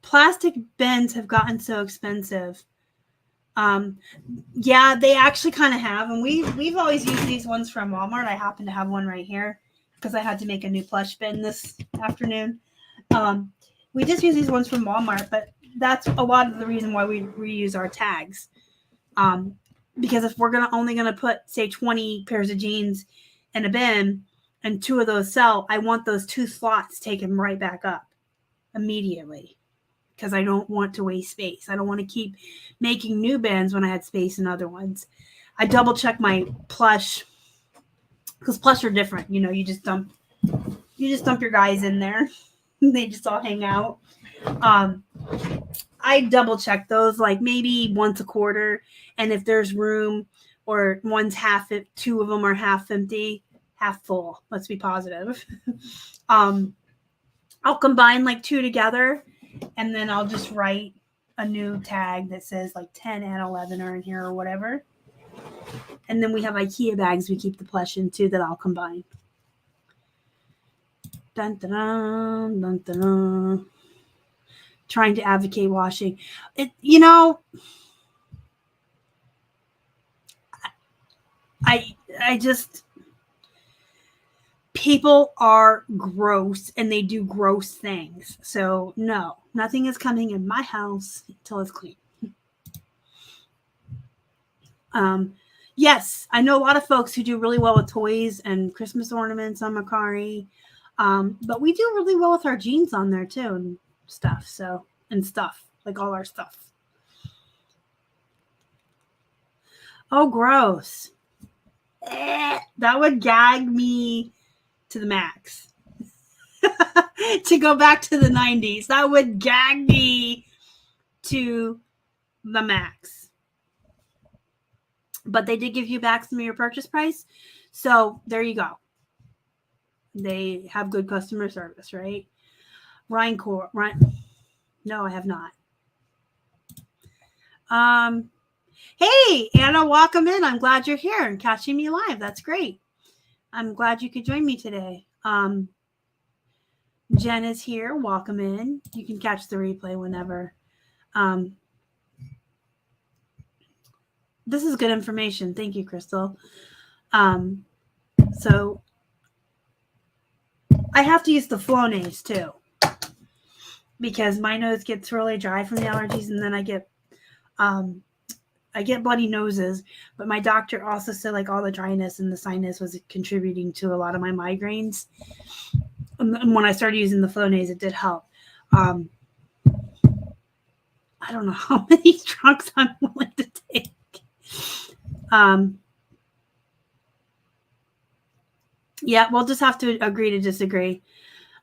plastic bins have gotten so expensive. Yeah, they actually kind of have. And we've always used these ones from Walmart. I happen to have one right here because I had to make a new plush bin this afternoon. We just use these ones from Walmart, but that's a lot of the reason why we reuse our tags. Because if we're only gonna put, say, 20 pairs of jeans in a bin and 2 of those sell, I want those 2 slots taken right back up immediately because I don't want to waste space. I don't want to keep making new bins when I had space in other ones. I double check my Plush because Plush are different. You know, you just dump your guys in there. They just all hang out. I double check those like maybe once a quarter. And if there's room or one's half, 2 of them are half empty, half full. Let's be positive. I'll combine like 2 together and then I'll just write a new tag that says like 10 and 11 are in here or whatever. And then we have IKEA bags we keep the plush into that I'll combine. Dun, dun, dun, dun, dun, dun. Trying to advocate washing. I just, people are gross and they do gross things. So no, nothing is coming in my house until it's clean. Yes, I know a lot of folks who do really well with toys and Christmas ornaments on Macari. But we do really well with our jeans on there too and stuff. So, and stuff, like all our stuff. Oh, gross. That would gag me to the max. To go back to the 90s, that would gag me to the max. But they did give you back some of your purchase price. So there you go. They have good customer service, right? Ryan. No, I have not. Hey, Anna, welcome in. I'm glad you're here and catching me live. That's great. I'm glad you could join me today. Jen is here. Welcome in. You can catch the replay whenever. This is good information. Thank you, Crystal. So I have to use the Flonase too because my nose gets really dry from the allergies, and then I get bloody noses. But my doctor also said like all the dryness and the sinus was contributing to a lot of my migraines. And when I started using the Flonase, it did help. I don't know how many drugs I'm willing to take. Yeah, we'll just have to agree to disagree.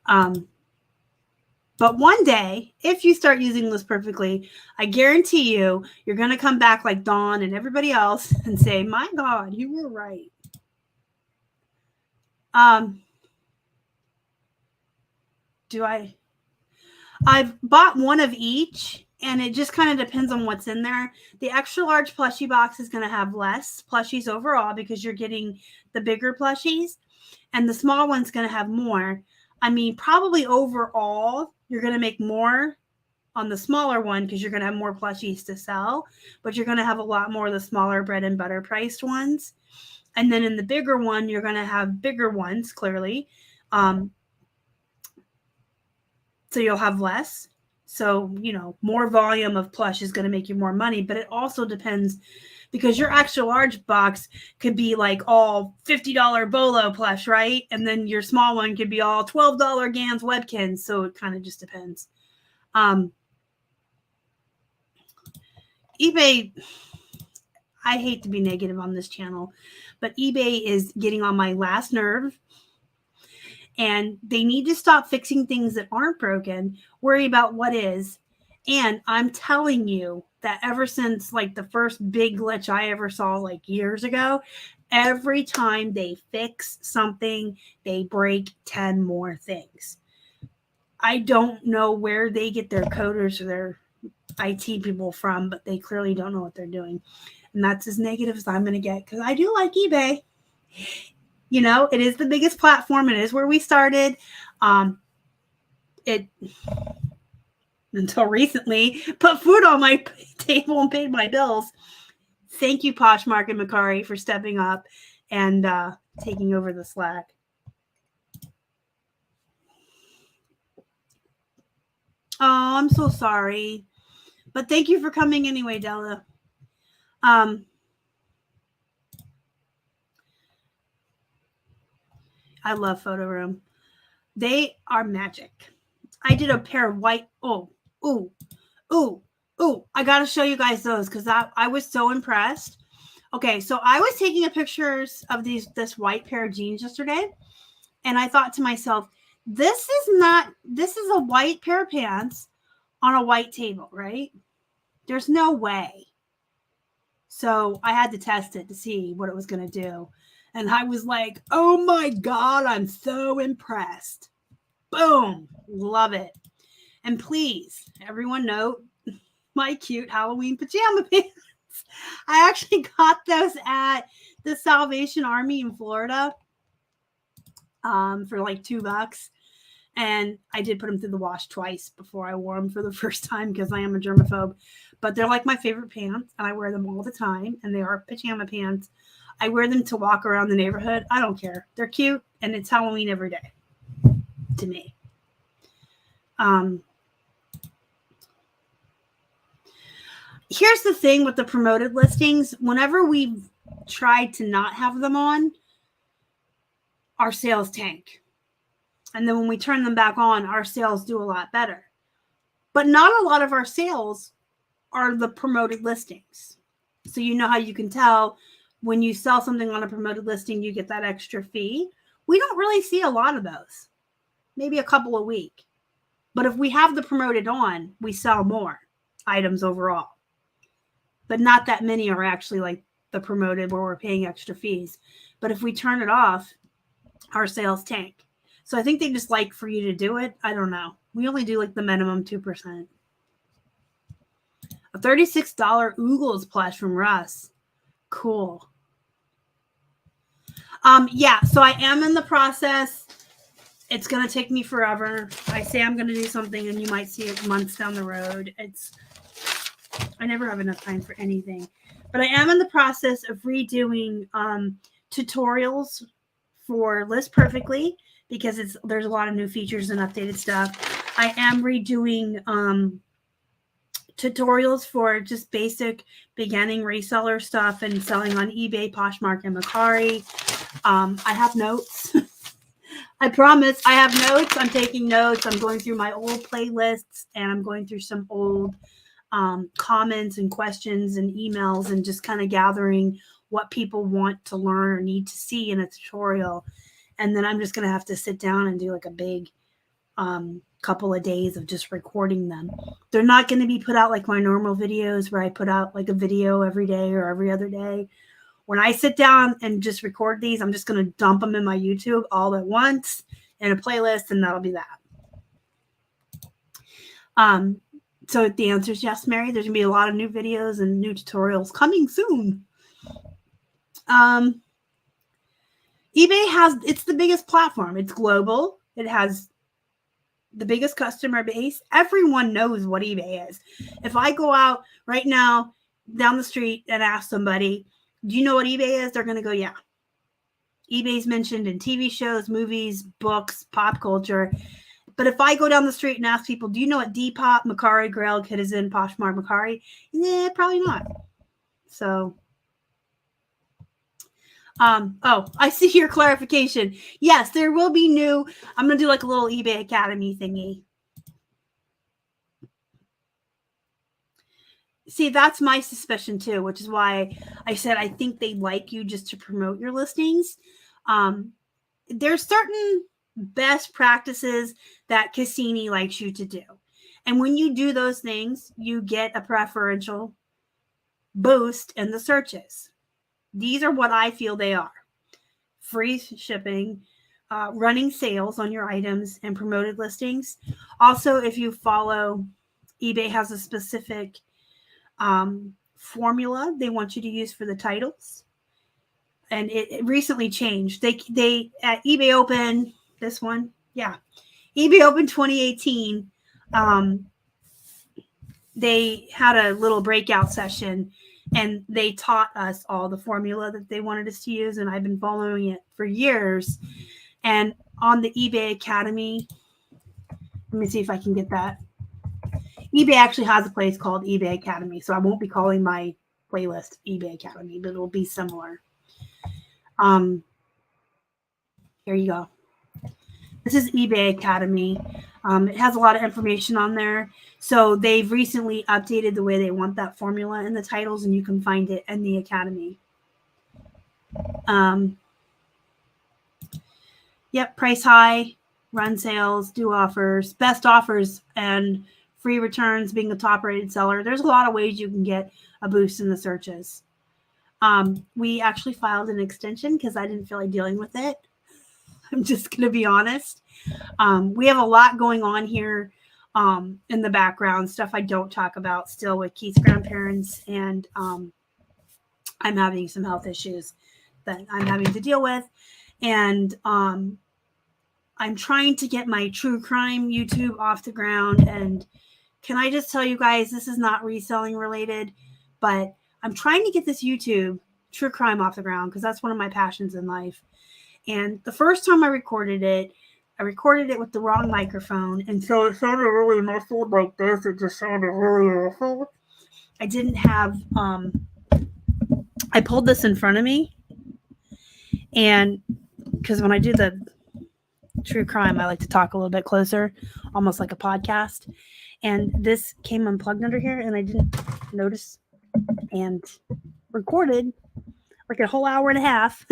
But one day, if you start using this perfectly, I guarantee you're going to come back like Dawn and everybody else and say, my God, you were right. I've bought one of each, and it just kind of depends on what's in there. The extra large plushie box is going to have less plushies overall because you're getting the bigger plushies, and the small one's going to have more. I mean, probably overall, you're going to make more on the smaller one because you're going to have more plushies to sell, but you're going to have a lot more of the smaller bread and butter priced ones. And then in the bigger one, you're going to have bigger ones, clearly. So you'll have less. So, more volume of plush is going to make you more money, but it also depends because your extra large box could be like all $50 Bolo plush, right? And then your small one could be all $12 Gans Webkins. So it kind of just depends. eBay, I hate to be negative on this channel, but eBay is getting on my last nerve. And they need to stop fixing things that aren't broken, worry about what is. And I'm telling you that ever since like the first big glitch I ever saw like years ago, every time they fix something, they break 10 more things. I don't know where they get their coders or their IT people from, but they clearly don't know what they're doing. And that's as negative as I'm going to get because I do like eBay. It is the biggest platform. It is where we started. It, until recently, put food on my table and paid my bills. Thank you, Posh Mark and Macari, for stepping up and taking over the slack. Oh, I'm so sorry. But thank you for coming anyway, Della. I love Photo Room. They are magic. I did a pair of white. Oh, I got to show you guys those because I was so impressed. Okay, so I was taking pictures of this white pair of jeans yesterday, and I thought to myself, this is a white pair of pants on a white table, right? There's no way. So I had to test it to see what it was going to do. And I was like, oh my God, I'm so impressed. Boom. Love it. And please, everyone note my cute Halloween pajama pants. I actually got those at the Salvation Army in Florida for like $2. And I did put them through the wash twice before I wore them for the first time because I am a germaphobe. But they're like my favorite pants, and I wear them all the time. And they are pajama pants. I wear them to walk around the neighborhood. I don't care. They're cute, and it's Halloween every day to me. Here's the thing with the promoted listings. Whenever we've tried to not have them on, our sales tank. And then when we turn them back on, our sales do a lot better. But not a lot of our sales are the promoted listings. So you know how you can tell when you sell something on a promoted listing, you get that extra fee. We don't really see a lot of those. Maybe a couple a week. But if we have the promoted on, we sell more items overall. But not that many are actually like the promoted where we're paying extra fees. But if we turn it off, our sales tank. So I think they just like for you to do it. I don't know. We only do like the minimum 2%. A $36 Oogles plush from Russ. Cool. Yeah, so I am in the process. It's going to take me forever. I say I'm going to do something and you might see it months down the road. I never have enough time for anything. But I am in the process of redoing tutorials for List Perfectly because there's a lot of new features and updated stuff. I am redoing tutorials for just basic beginning reseller stuff and selling on eBay, Poshmark, and Macari. I have notes. I promise I have notes. I'm taking notes. I'm going through my old playlists and I'm going through some old comments and questions and emails and just kind of gathering what people want to learn or need to see in a tutorial. And then I'm just going to have to sit down and do like a big couple of days of just recording them. They're not going to be put out like my normal videos where I put out like a video every day or every other day. When I sit down and just record these, I'm just going to dump them in my YouTube all at once in a playlist, and that'll be that. So the answer is yes, Mary. There's going to be a lot of new videos and new tutorials coming soon. eBay it's the biggest platform. It's global. It has the biggest customer base. Everyone knows what eBay is. If I go out right now down the street and ask somebody, do you know what eBay is? They're going to go, yeah. eBay's mentioned in TV shows, movies, books, pop culture. But if I go down the street and ask people, do you know what Depop, Macari, Grail Kit is in Poshmark Macari? Yeah, probably not. So, oh, I see your clarification. Yes, there will be new. I'm going to do like a little eBay Academy thingy. See, that's my suspicion too, which is why I said I think they like you just to promote your listings. There's certain best practices that Cassini likes you to do. And when you do those things, you get a preferential boost in the searches. These are what I feel they are: free shipping, running sales on your items, and promoted listings. Also, if you follow, eBay has a specific formula they want you to use for the titles. And it recently changed. They at eBay Open, this one, yeah, eBay Open 2018, they had a little breakout session and they taught us all the formula that they wanted us to use, and I've been following it for years. And on the eBay Academy, let me see if I can get that. eBay actually has a place called eBay Academy, so I won't be calling my playlist eBay Academy, but it'll be similar. Here you go. This is eBay Academy. It has a lot of information on there. So they've recently updated the way they want that formula in the titles, and you can find it in the Academy. Yep, price high, run sales, do offers, best offers, and free returns, being a top rated seller. There's a lot of ways you can get a boost in the searches. We actually filed an extension because I didn't feel like dealing with it. I'm just going to be honest. We have a lot going on here in the background, stuff I don't talk about still with Keith's grandparents, and I'm having some health issues that I'm having to deal with. And I'm trying to get my true crime YouTube off the ground. And can I just tell you guys, this is not reselling related, but I'm trying to get this YouTube true crime off the ground because that's one of my passions in life. And the first time I recorded it with the wrong microphone. And so it sounded really muffled like this. It just sounded really awful. I didn't have, I pulled this in front of me. And because when I do the true crime, I like to talk a little bit closer, almost like a podcast. And this came unplugged under here and I didn't notice, and recorded like a whole hour and a half.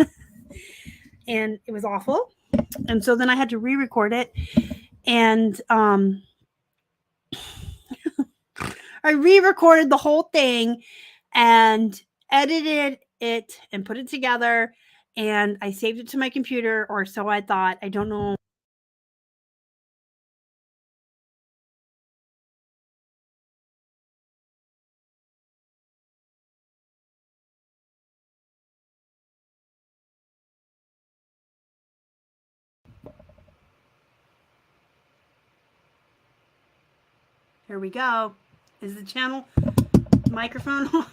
And it was awful. And so then I had to re-record it. And I re-recorded the whole thing and edited it and put it together. And I saved it to my computer, or so I thought. I don't know. Here we go. Is the channel microphone on?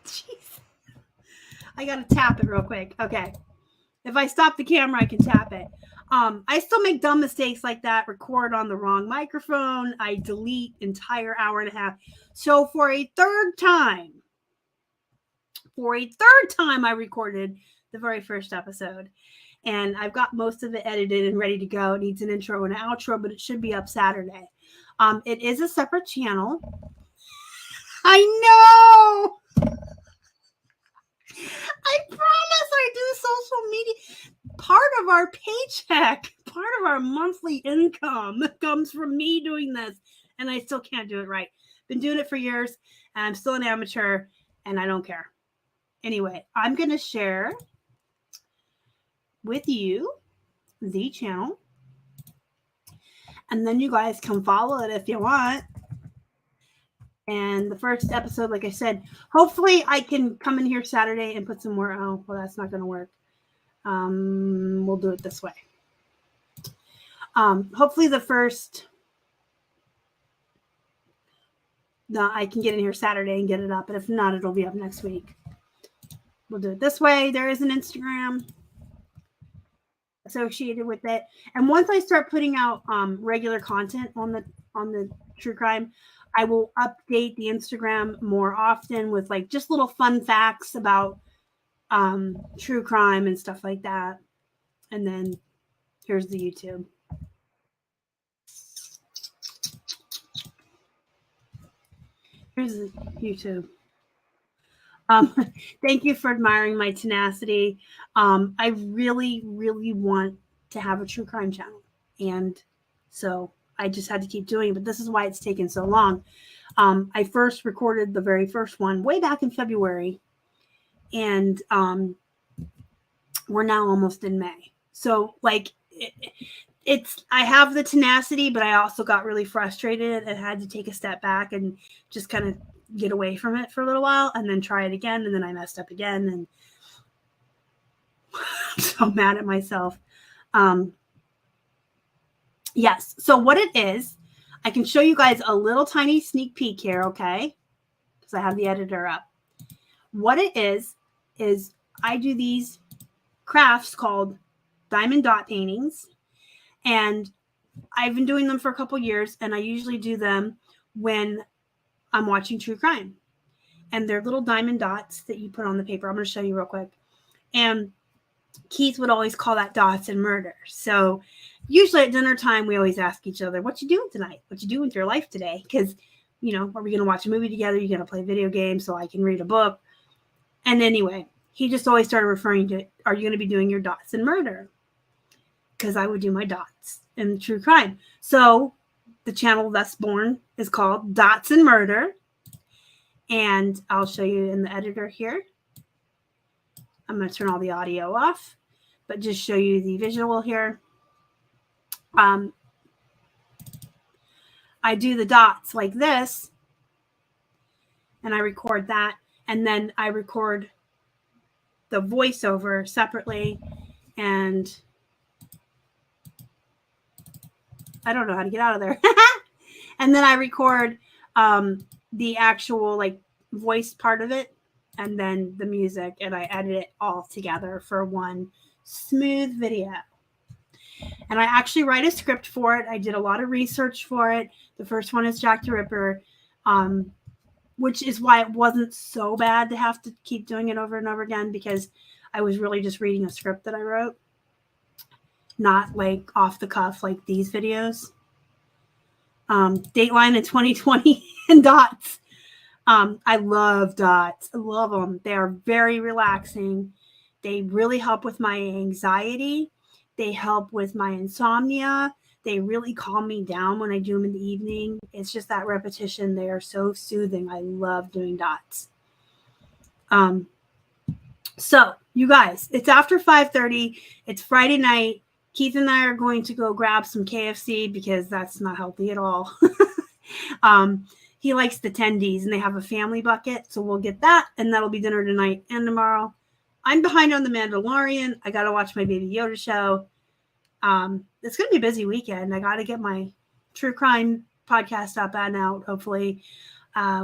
Jeez. I gotta tap it real quick. Okay. If I stop the camera, I can tap it. I still make dumb mistakes like that. Record on the wrong microphone. I delete entire hour and a half. So for a third time, I recorded the very first episode. And I've got most of it edited and ready to go. It needs an intro and an outro, but it should be up Saturday. It is a separate channel. I know. I promise I do social media. Part of our paycheck, part of our monthly income comes from me doing this, and I still can't do it right. Been doing it for years, and I'm still an amateur, and I don't care. Anyway, I'm going to share with you the channel, and then you guys can follow it if you want. And the first episode, like I said, hopefully I can come in here Saturday and put some more. Oh, well, that's not going to work. We'll do it this way. Hopefully the first, no, I can get in here Saturday and get it up. But if not, it'll be up next week. We'll do it this way. There is an Instagram. associated with it. And once I start putting out regular content on the true crime, I will update the Instagram more often with like just little fun facts about true crime and stuff like that. And then here's the YouTube. Here's the YouTube. Thank you for admiring my tenacity. I really, really want to have a true crime channel. And so I just had to keep doing it. But this is why it's taken so long. I first recorded the very first one way back in February. And we're now almost in May. So like I have the tenacity, but I also got really frustrated and had to take a step back and just kind of get away from it for a little while and then try it again. And then I messed up again. And I'm so mad at myself. Yes. So what it is, I can show you guys a little tiny sneak peek here. Okay. Because I have the editor up. What it is I do these crafts called diamond dot paintings. And I've been doing them for a couple years, and I usually do them when I'm watching true crime. And they're little diamond dots that you put on the paper. I'm going to show you real quick. And Keith would always call that dots and murder. So usually at dinner time, we always ask each other, what you doing tonight? What you doing with your life today? Because, you know, are we going to watch a movie together? You're going to play video games so I can read a book. And anyway, he just always started referring to, are you going to be doing your dots and murder? Because I would do my dots in true crime. So the channel thus born is called Dots and Murder. And I'll show you in the editor here. I'm going to turn all the audio off, but just show you the visual here. I do the dots like this, and I record that. And then I record the voiceover separately, and I don't know how to get out of there. And then I record the actual like voice part of it and then the music, and I edit it all together for one smooth video. And I actually write a script for it. I did a lot of research for it. The first one is Jack the Ripper, which is why it wasn't so bad to have to keep doing it over and over again, because I was really just reading a script that I wrote, not like off the cuff like these videos. Dateline in 2020 and dots. I love dots. I love them. They are very relaxing. They really help with my anxiety. They help with my insomnia. They really calm me down when I do them in the evening. It's just that repetition. They are so soothing. I love doing dots. So you guys, it's after 5:30. It's Friday night. Keith and I are going to go grab some KFC because that's not healthy at all. He likes the tendies, and they have a family bucket. So we'll get that, and that'll be dinner tonight and tomorrow. I'm behind on The Mandalorian. I got to watch my Baby Yoda show. It's going to be a busy weekend. I got to get my true crime podcast up and out, hopefully.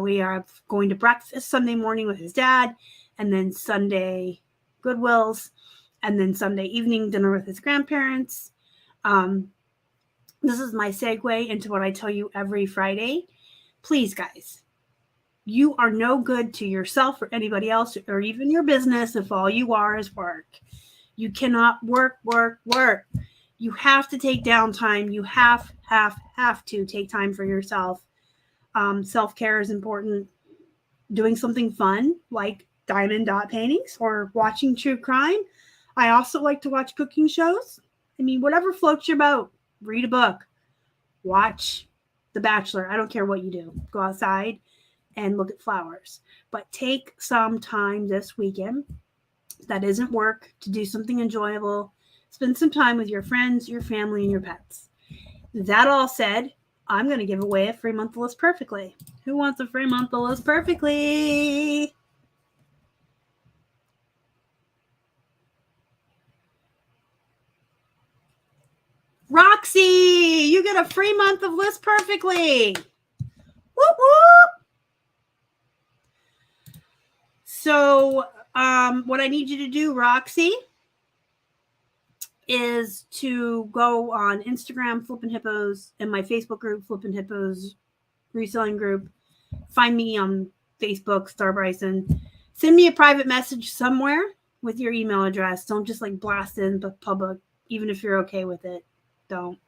We are going to breakfast Sunday morning with his dad, and then Sunday Goodwill's, and then Sunday evening dinner with his grandparents. This is my segue into what I tell you every Friday. Please, guys, you are no good to yourself or anybody else or even your business if all you are is work. You cannot work. You have to take downtime. You have to take time for yourself. Self-care is important. Doing something fun like diamond dot paintings or watching true crime. I also like to watch cooking shows. I mean, whatever floats your boat. Read a book. Watch The Bachelor. I don't care what you do. Go outside and look at flowers. But take some time this weekend that isn't work to do something enjoyable. Spend some time with your friends, your family, and your pets. That all said, I'm going to give away a free month of List Perfectly. Who wants a free month of List Perfectly? Roxy, you get a free month of List Perfectly. Whoop, whoop. So what I need you to do, Roxy, is to go on Instagram, Flippin' Hippos, and my Facebook group, Flippin' Hippos Reselling Group. Find me on Facebook, Star Bryson. Send me a private message somewhere with your email address. Don't just like blast it in the public, even if you're okay with it. Don't.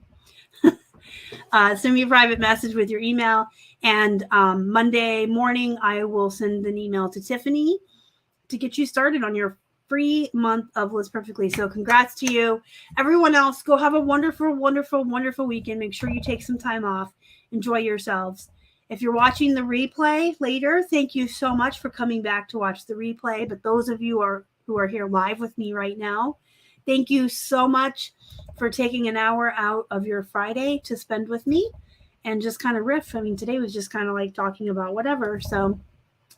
Send me a private message with your email. And Monday morning, I will send an email to Tiffany to get you started on your free month of List Perfectly. So congrats to you. Everyone else, go have a wonderful, wonderful, wonderful weekend. Make sure you take some time off. Enjoy yourselves. If you're watching the replay later, thank you so much for coming back to watch the replay. But those of you who are here live with me right now, thank you so much for taking an hour out of your Friday to spend with me and just kind of riff. I mean, today was just kind of like talking about whatever. So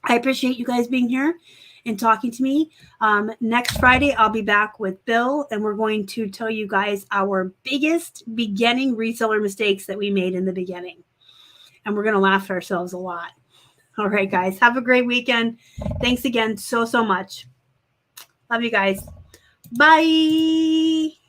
I appreciate you guys being here and talking to me. Next Friday, I'll be back with Bill, and we're going to tell you guys our biggest beginning reseller mistakes that we made in the beginning. And we're going to laugh at ourselves a lot. All right, guys. Have a great weekend. Thanks again so much. Love you guys. Bye.